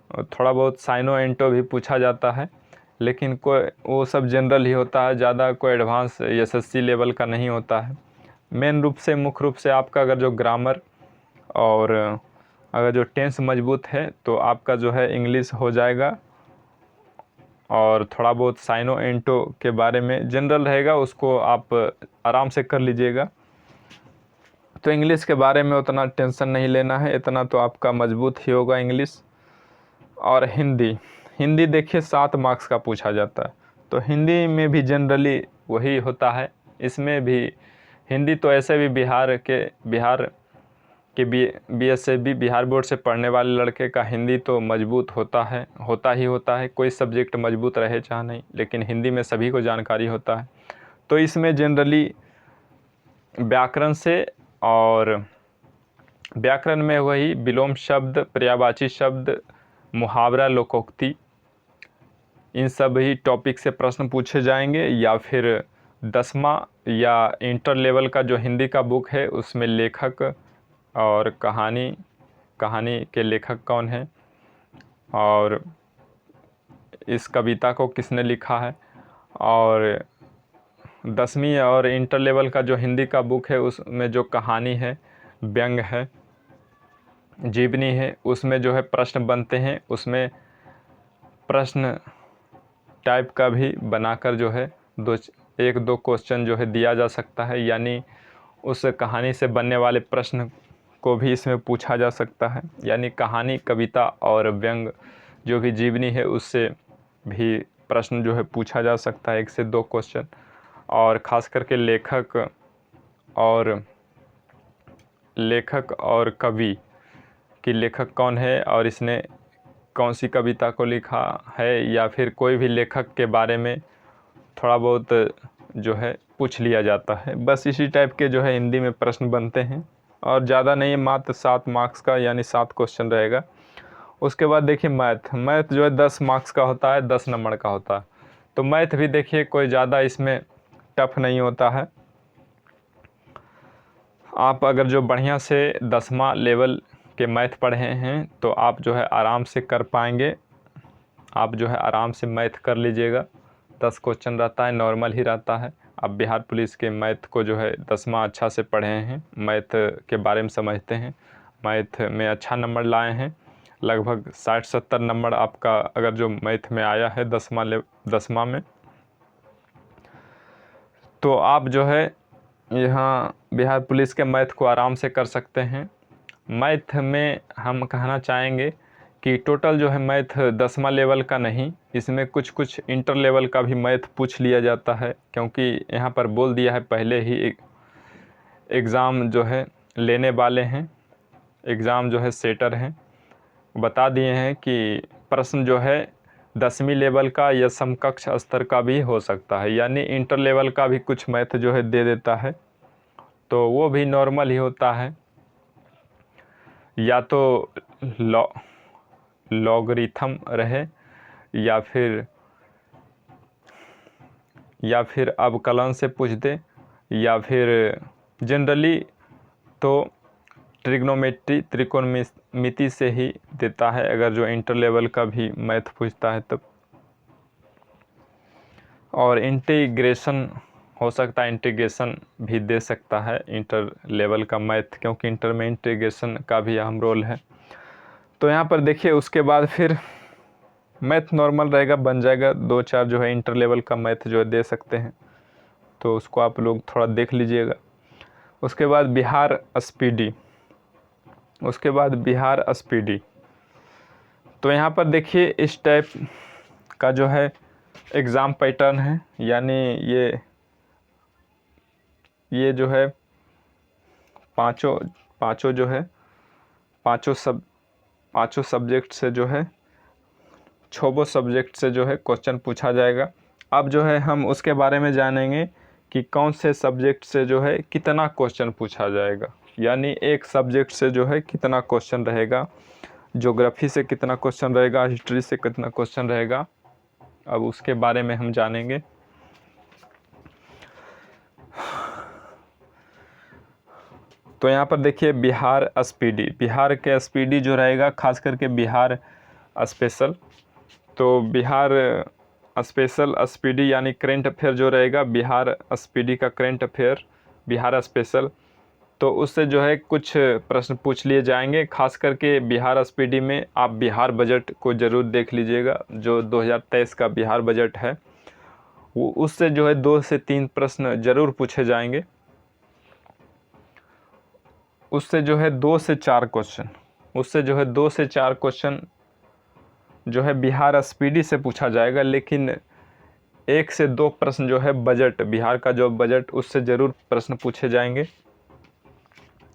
थोड़ा बहुत साइनो एंटो भी पूछा जाता है, लेकिन कोई वो सब जनरल ही होता है, ज़्यादा कोई एडवांस एसएससी लेवल का नहीं होता है। मुख्य रूप से आपका अगर जो ग्रामर और अगर जो टेंस मजबूत है तो आपका जो है इंग्लिश हो जाएगा, और थोड़ा बहुत साइनो एंटो के बारे में जनरल रहेगा, उसको आप आराम से कर लीजिएगा। तो इंग्लिश के बारे में उतना टेंशन नहीं लेना है, इतना तो आपका मजबूत ही होगा इंग्लिश। और हिंदी देखिए 7 मार्क्स का पूछा जाता है। तो हिंदी में भी जनरली वही होता है। इसमें भी हिंदी तो ऐसे भी बिहार के बीएसएबी बिहार बोर्ड से पढ़ने वाले लड़के का हिंदी तो मजबूत होता ही होता है, कोई सब्जेक्ट मजबूत रहे चाहे नहीं, लेकिन हिंदी में सभी को जानकारी होता है। तो इसमें जनरली व्याकरण से, और व्याकरण में वही विलोम शब्द, पर्यायवाची शब्द, मुहावरा, लोकोक्ति, इन सभी टॉपिक से प्रश्न पूछे जाएंगे। या फिर 10वां या इंटर लेवल का जो हिंदी का बुक है उसमें लेखक और कहानी के लेखक कौन है, और इस कविता को किसने लिखा है, और 10वीं और इंटर लेवल का जो हिंदी का बुक है उसमें जो कहानी है, व्यंग है, जीवनी है, उसमें जो है प्रश्न बनते हैं। उसमें प्रश्न टाइप का भी बनाकर जो है एक दो क्वेश्चन जो है दिया जा सकता है, यानी उस कहानी से बनने वाले प्रश्न को भी इसमें पूछा जा सकता है। यानी कहानी, कविता और व्यंग जो भी जीवनी है उससे भी प्रश्न जो है पूछा जा सकता है, 1 से 2 क्वेश्चन। और ख़ास करके लेखक और कवि कि लेखक कौन है और इसने कौन सी कविता को लिखा है, या फिर कोई भी लेखक के बारे में थोड़ा बहुत जो है पूछ लिया जाता है। बस इसी टाइप के जो है हिंदी में प्रश्न बनते हैं और ज़्यादा नहीं, मात्र 7 मार्क्स का यानी 7 क्वेश्चन रहेगा। उसके बाद देखिए मैथ जो है 10 मार्क्स का होता है, 10 नंबर का होता है। तो मैथ भी देखिए कोई ज़्यादा इसमें टफ नहीं होता है। आप अगर जो बढ़िया से 10वां लेवल के मैथ पढ़े हैं तो आप जो है आराम से कर पाएंगे। आप जो है आराम से मैथ कर लीजिएगा। 10 क्वेश्चन रहता है, नॉर्मल ही रहता है। आप बिहार पुलिस के मैथ को जो है 10वां अच्छा से पढ़े हैं, मैथ के बारे में समझते हैं, मैथ में अच्छा नंबर लाए हैं, लगभग 60-70 नंबर आपका अगर जो मैथ में आया है 10वां में, तो आप जो है यहाँ बिहार पुलिस के मैथ को आराम से कर सकते हैं। मैथ में हम कहना चाहेंगे कि टोटल जो है मैथ 10वां लेवल का नहीं, इसमें कुछ कुछ इंटर लेवल का भी मैथ पूछ लिया जाता है, क्योंकि यहाँ पर बोल दिया है पहले ही एग्ज़ाम जो है लेने वाले हैं, एग्ज़ाम जो है सेटर हैं, बता दिए हैं कि प्रश्न जो है 10वीं लेवल का या समकक्ष स्तर का भी हो सकता है, यानी इंटर लेवल का भी कुछ मैथ जो है दे देता है, तो वो भी नॉर्मल ही होता है। या तो लॉगरिथम रहे या फिर अवकलन से पूछ दे, या फिर जनरली तो त्रिकोणमिति से ही देता है अगर जो इंटर लेवल का भी मैथ पूछता है तब। और इंटीग्रेशन हो सकता है, इंटीग्रेशन भी दे सकता है इंटर लेवल का मैथ, क्योंकि इंटर में इंटीग्रेशन का भी अहम रोल है। तो यहाँ पर देखिए उसके बाद फिर मैथ नॉर्मल रहेगा, बन जाएगा। 2-4 जो है इंटर लेवल का मैथ जो है दे सकते हैं, तो उसको आप लोग थोड़ा देख लीजिएगा। उसके बाद बिहार स्पीडी, तो यहाँ पर देखिए इस टाइप का जो है एग्ज़ाम पैटर्न है, यानी ये जो है पाँचों जो है पाँचों सब्जेक्ट से जो है 6 सब्जेक्ट से जो है क्वेश्चन पूछा जाएगा। अब जो है हम उसके बारे में जानेंगे कि कौन से सब्जेक्ट से जो है कितना क्वेश्चन पूछा जाएगा, यानी एक सब्जेक्ट से जो है कितना क्वेश्चन रहेगा, ज्योग्राफी से कितना क्वेश्चन रहेगा, हिस्ट्री से कितना क्वेश्चन रहेगा, अब उसके बारे में हम जानेंगे। तो यहाँ पर देखिए बिहार के स्पीडी जो रहेगा, खास करके बिहार स्पेशल, तो बिहार स्पेशल स्पीडी यानी करेंट अफेयर जो रहेगा, बिहार स्पीडी का करेंट अफेयर बिहार स्पेशल, तो उससे जो है कुछ प्रश्न पूछ लिए जाएंगे। खास करके बिहार स्पीडी में आप बिहार बजट को ज़रूर देख लीजिएगा, जो 2023 का बिहार बजट है, वो उससे जो है 2 से 3 प्रश्न ज़रूर पूछे जाएंगे। उससे जो है 2 से 4 क्वेश्चन जो है बिहार स्पीडी से पूछा जाएगा, लेकिन 1 से 2 प्रश्न जो है बजट, बिहार का जो बजट, उससे ज़रूर प्रश्न पूछे जाएंगे।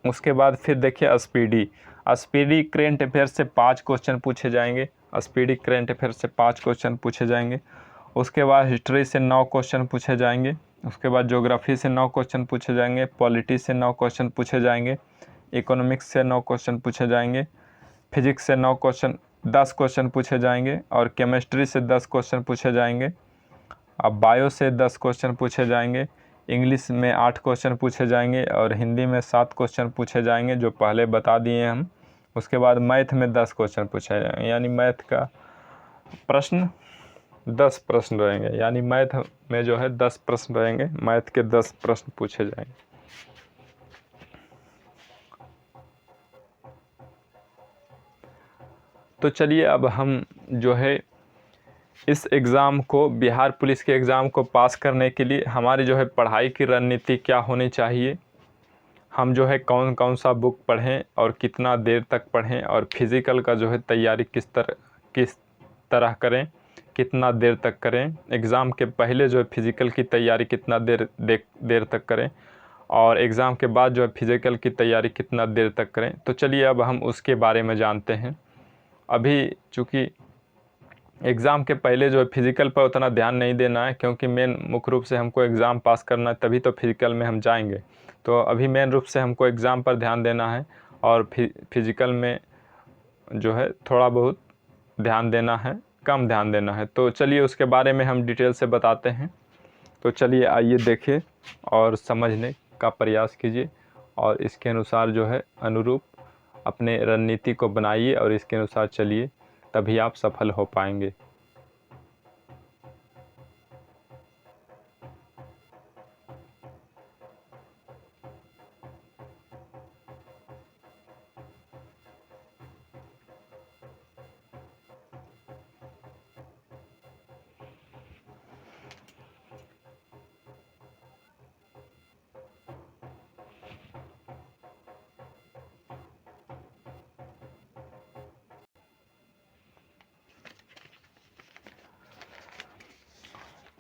उसके बाद फिर देखिए स्पीडी करेंट अफेयर से 5 क्वेश्चन पूछे जाएंगे, स्पीडी करेंट अफेयर से 5 क्वेश्चन पूछे जाएंगे। उसके बाद हिस्ट्री से 9 क्वेश्चन पूछे जाएंगे। उसके बाद ज्योग्राफी से 9 क्वेश्चन पूछे जाएंगे, पॉलिटी से 9 क्वेश्चन पूछे जाएंगे, इकोनॉमिक्स से 9 क्वेश्चन पूछे जाएंगे, फिजिक्स से 10 क्वेश्चन पूछे जाएंगे, और केमिस्ट्री से 10 क्वेश्चन पूछे जाएंगे। अब बायो से 10 क्वेश्चन पूछे जाएंगे, इंग्लिश में 8 क्वेश्चन पूछे जाएंगे, और हिंदी में 7 क्वेश्चन पूछे जाएंगे, जो पहले बता दिए हम। उसके बाद मैथ में 10 क्वेश्चन पूछे जाएंगे, यानी मैथ का प्रश्न 10 प्रश्न रहेंगे, यानी मैथ में जो है 10 प्रश्न रहेंगे, मैथ के 10 प्रश्न पूछे जाएंगे। तो चलिए अब हम जो है इस एग्ज़ाम को, बिहार पुलिस के एग्ज़ाम को पास करने के लिए हमारी जो है पढ़ाई की रणनीति क्या होनी चाहिए, हम जो है कौन कौन सा बुक पढ़ें और कितना देर तक पढ़ें, और फिज़िकल का जो है तैयारी किस तरह करें, कितना देर तक करें, एग्ज़ाम के पहले जो है फिज़िकल की तैयारी कितना देर तक करें, और एग्ज़ाम के बाद जो है फिज़िकल की तैयारी कितना देर तक करें। तो चलिए अब हम उसके बारे में जानते हैं। अभी चूँकि एग्ज़ाम के पहले जो है फिज़िकल पर उतना ध्यान नहीं देना है, क्योंकि मेन मुख्य रूप से हमको एग्ज़ाम पास करना है, तभी तो फिज़िकल में हम जाएंगे। तो अभी मेन रूप से हमको एग्ज़ाम पर ध्यान देना है, और फिज़िकल में जो है थोड़ा बहुत ध्यान देना है, कम ध्यान देना है। तो चलिए उसके बारे में हम डिटेल से बताते हैं। तो चलिए आइए देखिए और समझने का प्रयास कीजिए, और इसके अनुसार जो है अनुरूप अपने रणनीति को बनाइए और इसके अनुसार चलिए, तभी आप सफल हो पाएंगे।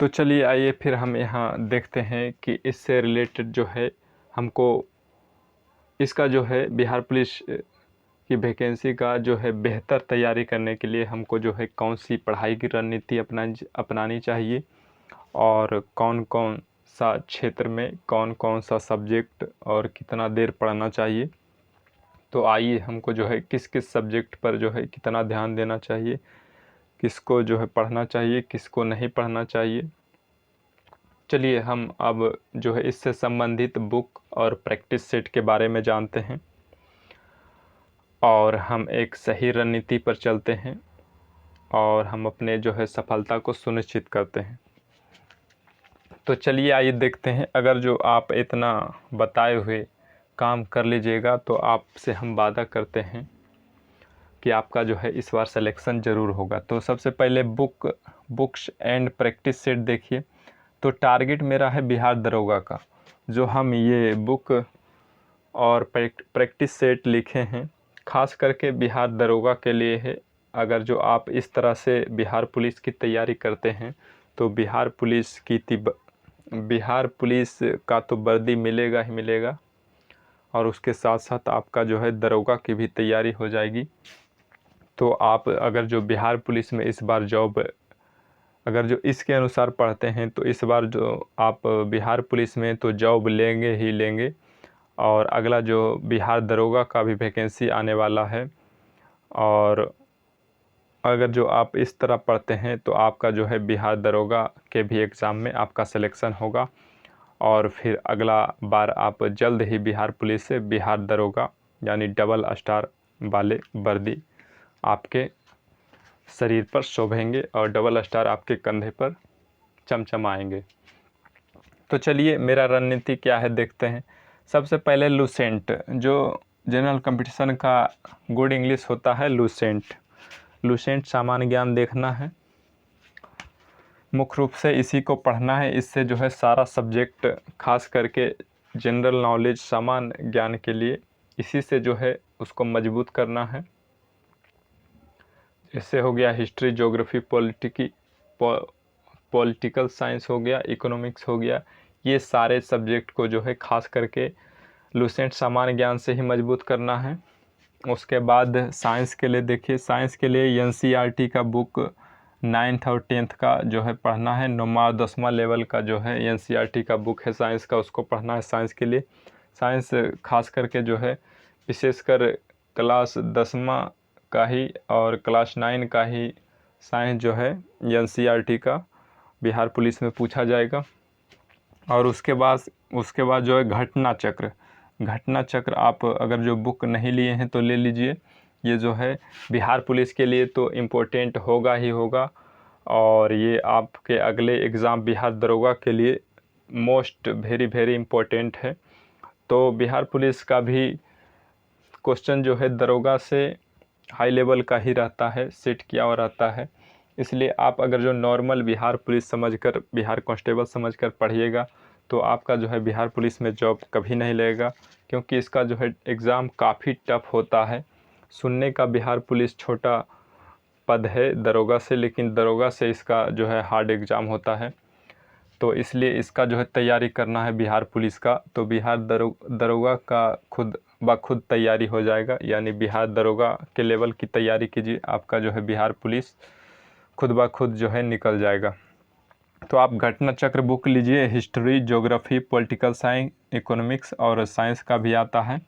तो चलिए आइए फिर हम यहाँ देखते हैं कि इससे रिलेटेड जो है हमको इसका जो है बिहार पुलिस की वैकेंसी का जो है बेहतर तैयारी करने के लिए हमको जो है कौन सी पढ़ाई की रणनीति अपनानी चाहिए, और कौन कौन सा क्षेत्र में कौन कौन सा सब्जेक्ट और कितना देर पढ़ना चाहिए। तो आइए हमको जो है किस किस सब्जेक्ट पर जो है कितना ध्यान देना चाहिए, किसको जो है पढ़ना चाहिए, किसको नहीं पढ़ना चाहिए। चलिए हम अब जो है इससे संबंधित बुक और प्रैक्टिस सेट के बारे में जानते हैं, और हम एक सही रणनीति पर चलते हैं, और हम अपने जो है सफलता को सुनिश्चित करते हैं। तो चलिए आइए देखते हैं। अगर जो आप इतना बताए हुए काम कर लीजिएगा तो आपसे हम वादा करते हैं कि आपका जो है इस बार सिलेक्शन ज़रूर होगा। तो सबसे पहले बुक्स एंड प्रैक्टिस सेट देखिए। तो टारगेट मेरा है बिहार दरोगा का, जो हम ये बुक और प्रैक्टिस सेट लिखे हैं खास करके बिहार दरोगा के लिए है। अगर जो आप इस तरह से बिहार पुलिस की तैयारी करते हैं तो बिहार पुलिस का तो वर्दी मिलेगा ही मिलेगा, और उसके साथ साथ आपका जो है दरोगा की भी तैयारी हो जाएगी। तो आप अगर जो बिहार पुलिस में इस बार जॉब, अगर जो इसके अनुसार पढ़ते हैं तो इस बार जो आप बिहार पुलिस में तो जॉब लेंगे ही लेंगे, और अगला जो बिहार दरोगा का भी वैकेंसी आने वाला है, और अगर जो आप इस तरह पढ़ते हैं तो आपका जो है बिहार दरोगा के भी एग्ज़ाम में आपका सिलेक्शन होगा, और फिर अगला बार आप जल्द ही बिहार पुलिस से बिहार दरोगा यानी डबल स्टार वाले वर्दी आपके शरीर पर शोभेंगे और डबल स्टार आपके कंधे पर चमचमाएंगे। तो चलिए मेरा रणनीति क्या है देखते हैं। सबसे पहले लूसेंट, जो जनरल कंपटीशन का गुड इंग्लिश होता है, लूसेंट सामान्य ज्ञान देखना है, मुख्य रूप से इसी को पढ़ना है। इससे जो है सारा सब्जेक्ट खास करके जनरल नॉलेज सामान्य ज्ञान के लिए इसी से जो है उसको मजबूत करना है। इससे हो गया हिस्ट्री, ज्योग्राफी, पॉलिटिकल साइंस हो गया, इकोनॉमिक्स हो गया। ये सारे सब्जेक्ट को जो है खास करके लूसेंट सामान्य ज्ञान से ही मजबूत करना है। उसके बाद साइंस के लिए देखिए, साइंस के लिए एनसीईआरटी का बुक 9th और 10th का जो है पढ़ना है। 9वां और 10वां लेवल का जो है एनसीईआरटी का बुक है साइंस का, उसको पढ़ना है साइंस के लिए। साइंस खास करके जो है विशेषकर क्लास 10वां का ही और क्लास 9 का ही साइंस जो है एनसीईआरटी का बिहार पुलिस में पूछा जाएगा। और उसके बाद जो है घटना चक्र आप अगर जो बुक नहीं लिए हैं तो ले लीजिए। ये जो है बिहार पुलिस के लिए तो इम्पोर्टेंट होगा ही होगा, और ये आपके अगले एग्ज़ाम बिहार दरोगा के लिए मोस्ट वेरी इम्पोर्टेंट है। तो बिहार पुलिस का भी क्वेश्चन जो है दरोगा से हाई लेवल का ही रहता है, सेट किया हुआ रहता है। इसलिए आप अगर जो नॉर्मल बिहार पुलिस समझकर, बिहार कांस्टेबल समझकर पढ़िएगा तो आपका जो है बिहार पुलिस में जॉब कभी नहीं लगेगा, क्योंकि इसका जो है एग्ज़ाम काफ़ी टफ होता है। सुनने का बिहार पुलिस छोटा पद है दरोगा से, लेकिन दरोगा से इसका जो है हार्ड एग्ज़ाम होता है। तो इसलिए इसका जो है तैयारी करना है बिहार पुलिस का, तो बिहार दरोगा का खुद ब खुद तैयारी हो जाएगा। यानी बिहार दरोगा के लेवल की तैयारी कीजिए, आपका जो है बिहार पुलिस खुद ब खुद जो है निकल जाएगा। तो आप घटना चक्र बुक लीजिए, history, geography, political science, economics और साइंस का भी आता है।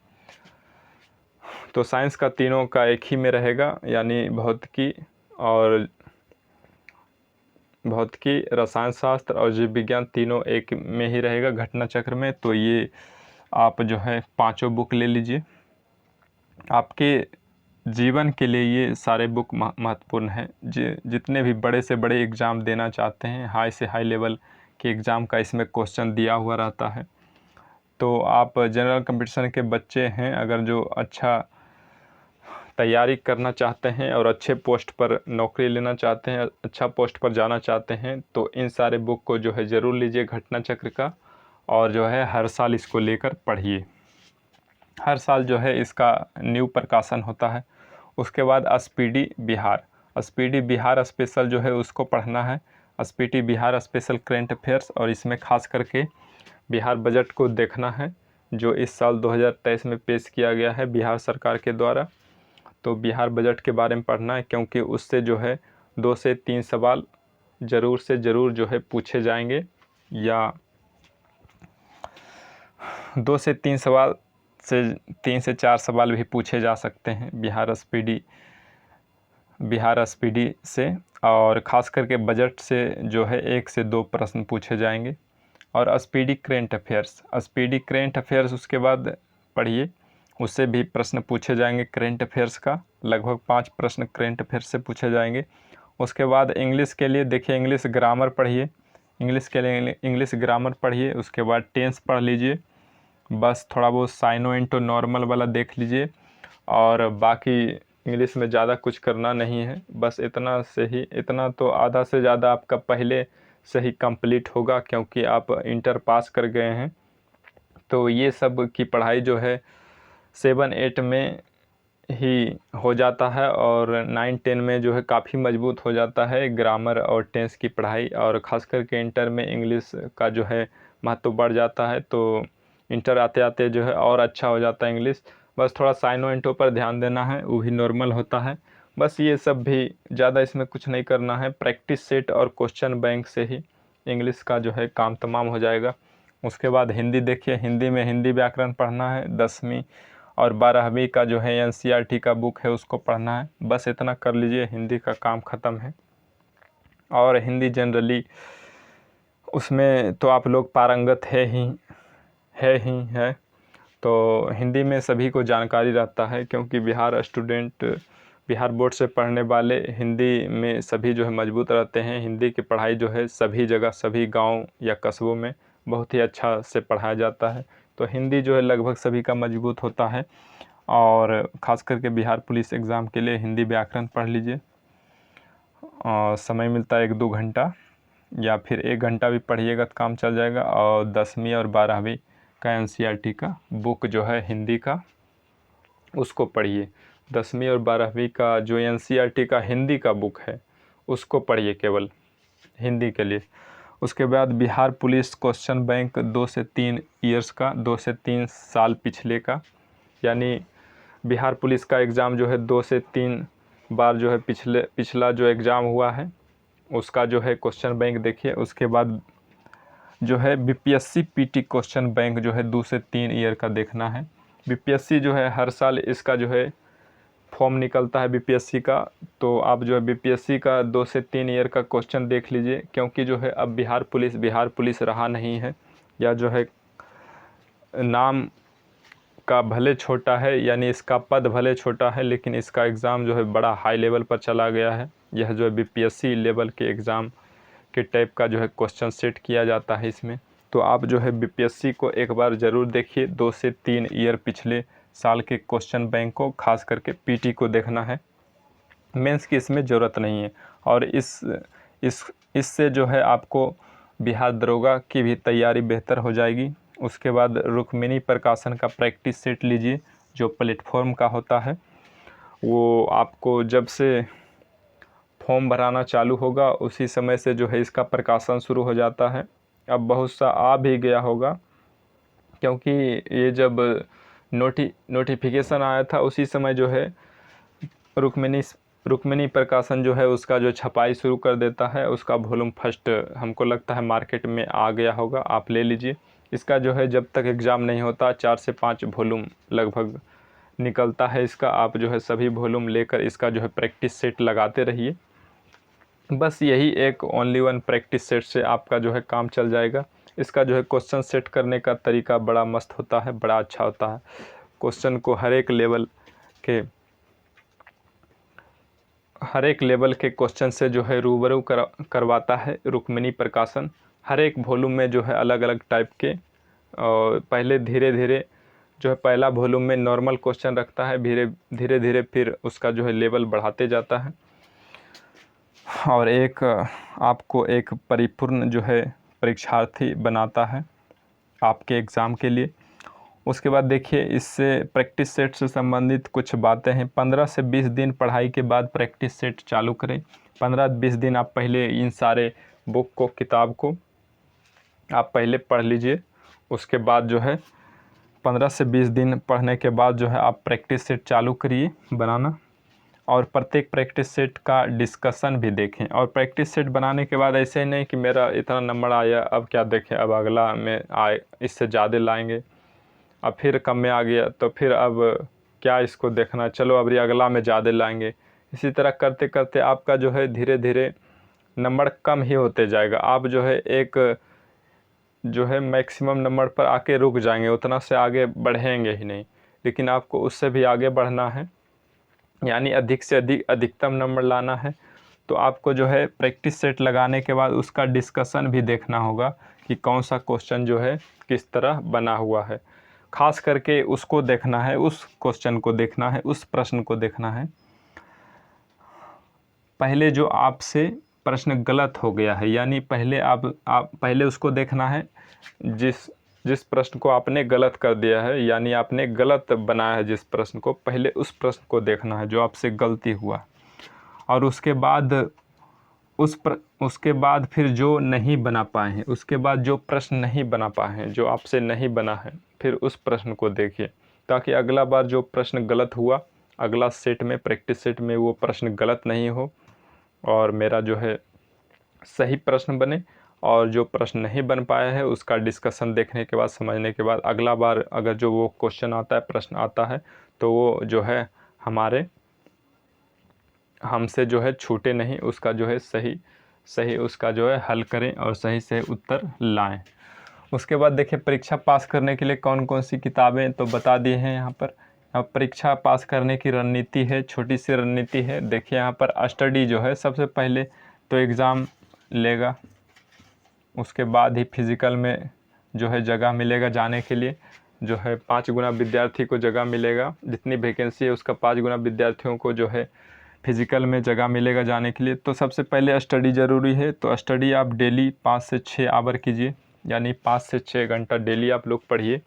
तो साइंस का तीनों का एक ही में रहेगा, यानी भौतिकी, रसायन शास्त्र और जीव विज्ञान तीनों एक में ही रहेगा घटना चक्र में। तो ये आप जो है पांचों बुक ले लीजिए। आपके जीवन के लिए ये सारे बुक महत्वपूर्ण हैं। जितने भी बड़े से बड़े एग्ज़ाम देना चाहते हैं, हाई से हाई लेवल के एग्ज़ाम का इसमें क्वेश्चन दिया हुआ रहता है। तो आप जनरल कंपटीशन के बच्चे हैं, अगर जो अच्छा तैयारी करना चाहते हैं और अच्छे पोस्ट पर नौकरी लेना चाहते हैं, अच्छा पोस्ट पर जाना चाहते हैं, तो इन सारे बुक को जो है ज़रूर लीजिए घटना चक्र का, और जो है हर साल इसको लेकर पढ़िए। हर साल जो है इसका न्यू प्रकाशन होता है। उसके बाद स्पीडी बिहार स्पेशल जो है उसको पढ़ना है। Speedy Bihar special current affairs, और इसमें खास करके बिहार बजट को देखना है जो इस साल 2023 में पेश किया गया है बिहार सरकार के द्वारा। तो बिहार बजट के बारे में पढ़ना है, क्योंकि उससे जो है 2 से 3 सवाल ज़रूर से ज़रूर जो है पूछे जाएंगे, या 2 से 3 सवाल से 3 से 4 सवाल भी पूछे जा सकते हैं बिहार स्पीडी से। और ख़ास करके बजट से जो है 1 से 2 प्रश्न पूछे जाएंगे। और स्पीडी करेंट अफेयर्स उसके बाद पढ़िए, उससे भी प्रश्न पूछे जाएंगे करेंट अफेयर्स का, लगभग 5 प्रश्न करेंट अफेयर्स से पूछे जाएंगे। उसके बाद इंग्लिश के लिए देखिए, इंग्लिश ग्रामर पढ़िए, इंग्लिश ग्रामर पढ़िए। उसके बाद टेंस पढ़ लीजिए, बस थोड़ा बहुत साइनो इंटो नॉर्मल वाला देख लीजिए, और बाकी इंग्लिश में ज़्यादा कुछ करना नहीं है, बस इतना तो आधा से ज़्यादा आपका पहले से ही कंप्लीट होगा, क्योंकि आप इंटर पास कर गए हैं। तो ये सब की पढ़ाई जो है 7-8 में ही हो जाता है, और 9-10 में जो है काफ़ी मजबूत हो जाता है ग्रामर और टेंस की पढ़ाई। और ख़ास करके इंटर में इंग्लिश का जो है महत्व बढ़ जाता है, तो इंटर आते आते जो है और अच्छा हो जाता है इंग्लिश। बस थोड़ा साइनो इंटो पर ध्यान देना है, वो भी नॉर्मल होता है। बस ये सब भी ज़्यादा इसमें कुछ नहीं करना है, प्रैक्टिस सेट और क्वेश्चन बैंक से ही इंग्लिश का जो है काम तमाम हो जाएगा। उसके बाद हिंदी देखिए, हिंदी में हिंदी व्याकरण पढ़ना है, 10वीं और 12वीं का जो है NCERT का बुक है उसको पढ़ना है। बस इतना कर लीजिए, हिंदी का काम ख़त्म है। और हिंदी जनरली उसमें तो आप लोग पारंगत है। तो हिंदी में सभी को जानकारी रहता है, क्योंकि बिहार बोर्ड से पढ़ने वाले हिंदी में सभी जो है मजबूत रहते हैं। हिंदी की पढ़ाई जो है सभी जगह, सभी गांव या कस्बों में बहुत ही अच्छा से पढ़ाया जाता है। तो हिंदी जो है लगभग सभी का मजबूत होता है। और ख़ास करके बिहार पुलिस एग्ज़ाम के लिए हिंदी व्याकरण पढ़ लीजिए। समय मिलता है 1-2 घंटा, या फिर 1 घंटा भी पढ़िएगा तो काम चल जाएगा। और 10वीं और 12वीं का NCERT का बुक जो है हिंदी का, उसको पढ़िए। 10वीं और 12वीं का जो NCERT का हिंदी का बुक है उसको पढ़िए केवल हिंदी के लिए। उसके बाद बिहार पुलिस क्वेश्चन बैंक 2 से 3 ईयर्स का, 2 से 3 साल पिछले का, यानी बिहार पुलिस का एग्ज़ाम जो है 2 से 3 बार जो है पिछला जो एग्ज़ाम हुआ है उसका जो है क्वेश्चन बैंक देखिए। उसके बाद जो है BPSC PT क्वेश्चन बैंक जो है 2 से 3 ईयर का देखना है। BPSC जो है हर साल इसका जो है फॉर्म निकलता है BPSC का, तो आप जो है BPSC का 2 से 3 ईयर का क्वेश्चन देख लीजिए, क्योंकि जो है अब बिहार पुलिस रहा नहीं है, या जो है नाम का भले छोटा है, यानी इसका पद भले छोटा है, लेकिन इसका एग्ज़ाम जो है बड़ा हाई लेवल पर चला गया है। यह जो है बीपीएससी लेवल के एग्ज़ाम के टाइप का जो है क्वेश्चन सेट किया जाता है इसमें। तो आप जो है बीपीएससी को एक बार ज़रूर देखिए, 2 से 3 ईयर पिछले साल के क्वेश्चन बैंक को, खास करके पीटी को देखना है। मेंस की इसमें ज़रूरत नहीं है। और इससे जो है आपको बिहार दरोगा की भी तैयारी बेहतर हो जाएगी। उसके बाद रुक्मिणी प्रकाशन का प्रैक्टिस सेट लीजिए, जो प्लेटफॉर्म का होता है। वो आपको जब से फॉर्म भराना चालू होगा उसी समय से जो है इसका प्रकाशन शुरू हो जाता है। अब बहुत सा आ भी गया होगा, क्योंकि ये जब नोटिफिकेशन आया था उसी समय जो है रुक्मिणी प्रकाशन जो है उसका जो छपाई शुरू कर देता है। उसका वॉल्यूम फर्स्ट हमको लगता है मार्केट में आ गया होगा, आप ले लीजिए। इसका जो है जब तक एग्ज़ाम नहीं होता 4 से 5 वॉल्यूम लगभग निकलता है इसका। आप जो है सभी वॉल्यूम लेकर इसका जो है प्रैक्टिस सेट लगाते रहिए। बस यही एक ओनली वन प्रैक्टिस सेट से आपका जो है काम चल जाएगा। इसका जो है क्वेश्चन सेट करने का तरीका बड़ा मस्त होता है, बड़ा अच्छा होता है। क्वेश्चन को हर एक लेवल के क्वेश्चन से जो है रूबरू करवाता है रुक्मिणी प्रकाशन। हर एक वॉल्यूम में जो है अलग अलग टाइप के, और पहले धीरे धीरे जो है पहला वॉल्यूम में नॉर्मल क्वेश्चन रखता है, धीरे धीरे फिर उसका जो है लेवल बढ़ाते जाता है, और आपको एक परिपूर्ण जो है परीक्षार्थी बनाता है आपके एग्ज़ाम के लिए। उसके बाद देखिए, इससे प्रैक्टिस सेट से संबंधित कुछ बातें हैं। 15 से 20 दिन पढ़ाई के बाद प्रैक्टिस सेट चालू करें। 15-20 दिन आप पहले इन सारे बुक को, किताब को आप पहले पढ़ लीजिए। उसके बाद जो है 15 से 20 दिन पढ़ने के बाद जो है आप प्रैक्टिस सेट चालू करिए बनाना, और प्रत्येक प्रैक्टिस सेट का डिस्कशन भी देखें। और प्रैक्टिस सेट बनाने के बाद ऐसे ही नहीं कि मेरा इतना नंबर आया अब क्या देखें, अब अगला में आए इससे ज़्यादा लाएंगे, अब फिर कम में आ गया तो फिर अब क्या इसको देखना, चलो अब ये अगला में ज़्यादा लाएंगे। इसी तरह करते करते आपका जो है धीरे धीरे नंबर कम ही होते जाएगा। आप जो है एक जो है मैक्सिमम नंबर पर आके रुक जाएंगे, उतना से आगे बढ़ेंगे ही नहीं। लेकिन आपको उससे भी आगे बढ़ना है, यानी अधिक से अधिकतम नंबर लाना है। तो आपको जो है प्रैक्टिस सेट लगाने के बाद उसका डिस्कशन भी देखना होगा कि कौन सा क्वेश्चन जो है किस तरह बना हुआ है। खास करके उसको देखना है, उस क्वेश्चन को देखना है, उस प्रश्न को देखना है। पहले जो आपसे प्रश्न गलत हो गया है, यानी पहले आप पहले उसको देखना है जिस प्रश्न को आपने गलत कर दिया है, यानी आपने गलत बनाया है जिस प्रश्न को, पहले उस प्रश्न को देखना है जो आपसे गलती हुआ। और उसके बाद फिर जो नहीं बना पाए हैं, उसके बाद जो प्रश्न नहीं बना पाए हैं, जो आपसे नहीं बना है, फिर उस प्रश्न को देखिए, ताकि अगला बार जो प्रश्न गलत हुआ अगला सेट में, प्रैक्टिस सेट में, वो प्रश्न गलत नहीं हो और मेरा जो है सही प्रश्न बने। और जो प्रश्न नहीं बन पाया है उसका डिस्कशन देखने के बाद, समझने के बाद, अगला बार अगर जो वो क्वेश्चन आता है, प्रश्न आता है, तो वो जो है हमसे जो है छूटे नहीं, उसका जो है सही उसका जो है हल करें और सही से उत्तर लाएं। उसके बाद देखिए, परीक्षा पास करने के लिए कौन कौन सी किताबें तो बता दी हैं यहाँ पर। अब परीक्षा पास करने की रणनीति है, छोटी सी रणनीति है। देखिए यहाँ पर स्टडी जो है, सबसे पहले तो एग्ज़ाम लेगा, उसके बाद ही फिज़िकल में जो है जगह मिलेगा जाने के लिए। जो है 5 गुना विद्यार्थी को जगह मिलेगा, जितनी वैकेंसी है उसका 5 गुना विद्यार्थियों को जो है फिज़िकल में जगह मिलेगा जाने के लिए। तो सबसे पहले स्टडी ज़रूरी है। तो स्टडी आप डेली 5 से 6 आवर कीजिए, यानी 5 से 6 घंटा डेली आप लोग पढ़िए।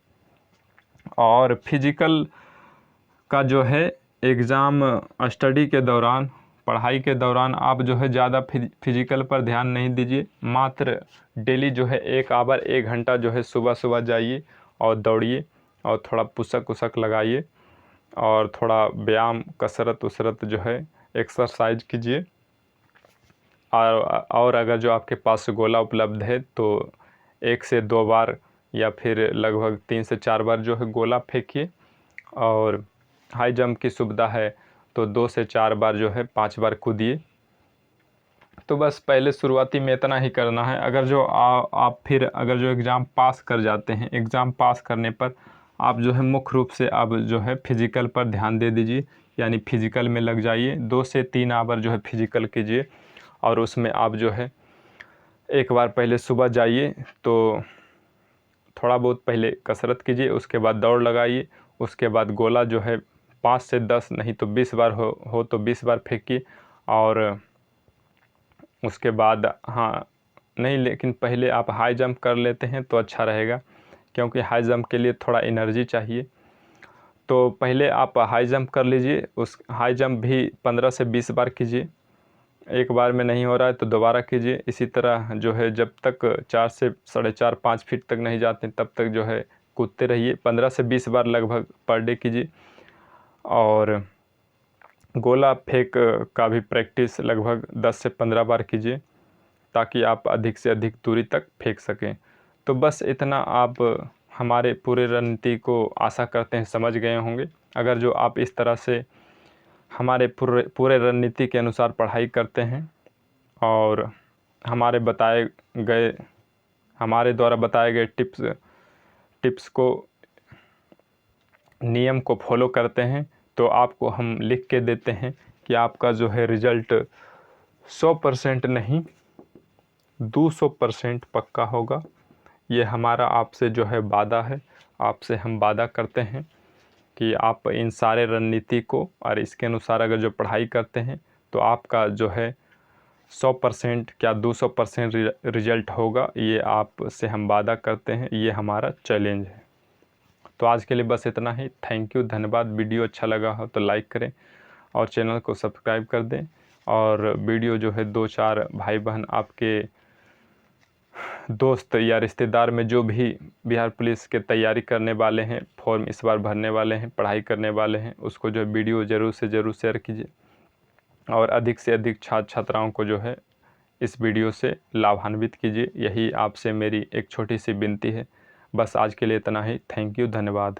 और फिज़िकल का जो है एग्ज़ाम, स्टडी के दौरान, पढ़ाई के दौरान आप जो है ज़्यादा फिज़िकल पर ध्यान नहीं दीजिए। मात्र डेली जो है 1 आवर 1 घंटा जो है सुबह जाइए और दौड़िए, और थोड़ा पुशअप उसक लगाइए, और थोड़ा व्यायाम, कसरत जो है एक्सरसाइज कीजिए। और अगर जो आपके पास गोला उपलब्ध है तो 1 से 2 बार या फिर लगभग 3 से 4 बार जो है गोला फेंकिए। और हाई जंप की सुविधा है तो 2 से 4 बार जो है 5 बार कूदिए। तो बस पहले शुरुआती में इतना ही करना है। अगर जो आप फिर अगर जो एग्ज़ाम पास कर जाते हैं, एग्ज़ाम पास करने पर आप जो है मुख्य रूप से अब जो है फिज़िकल पर ध्यान दे दीजिए, यानी फिज़िकल में लग जाइए। 2 से 3 आवर जो है फिज़िकल कीजिए और उसमें आप जो है एक बार पहले सुबह जाइए तो थोड़ा बहुत पहले कसरत कीजिए, उसके बाद दौड़ लगाइए, उसके बाद गोला जो है 5 से 10 नहीं तो 20 बार हो तो 20 बार फेंकिए। और उसके बाद नहीं, लेकिन पहले आप हाई जंप कर लेते हैं तो अच्छा रहेगा, क्योंकि हाई जंप के लिए थोड़ा एनर्जी चाहिए। तो पहले आप हाई जंप कर लीजिए, उस हाई जंप भी 15 से 20 बार कीजिए। एक बार में नहीं हो रहा है तो दोबारा कीजिए। इसी तरह जो है जब तक 4 से 4.5-5 फीट तक नहीं जाते तब तक जो है कूदते रहिए। 15 से 20 बार लगभग पर डे कीजिए। और गोला फेंक का भी प्रैक्टिस लगभग 10 से 15 बार कीजिए, ताकि आप अधिक से अधिक दूरी तक फेंक सकें। तो बस इतना आप हमारे पूरे रणनीति को आशा करते हैं समझ गए होंगे। अगर जो आप इस तरह से हमारे पूरे रणनीति के अनुसार पढ़ाई करते हैं और हमारे द्वारा बताए गए टिप्स को, नियम को फॉलो करते हैं, तो आपको हम लिख के देते हैं कि आपका जो है रिज़ल्ट 100% नहीं 200% पक्का होगा। ये हमारा आपसे जो है वादा है। आपसे हम वादा करते हैं कि आप इन सारे रणनीति को और इसके अनुसार अगर जो पढ़ाई करते हैं तो आपका जो है 100% क्या 200% रिज़ल्ट होगा। ये आपसे हम वादा करते हैं, ये हमारा चैलेंज है। तो आज के लिए बस इतना ही। थैंक यू, धन्यवाद। वीडियो अच्छा लगा हो तो लाइक करें और चैनल को सब्सक्राइब कर दें। और वीडियो जो है 2-4 भाई बहन आपके दोस्त या रिश्तेदार में जो भी बिहार पुलिस के तैयारी करने वाले हैं, फॉर्म इस बार भरने वाले हैं, पढ़ाई करने वाले हैं, उसको जो है वीडियो ज़रूर से ज़रूर शेयर कीजिए और अधिक से अधिक छात्र छात्राओं को जो है इस वीडियो से लाभान्वित कीजिए। यही आपसे मेरी एक छोटी सी विनती है। बस आज के लिए इतना ही। थैंक यू, धन्यवाद।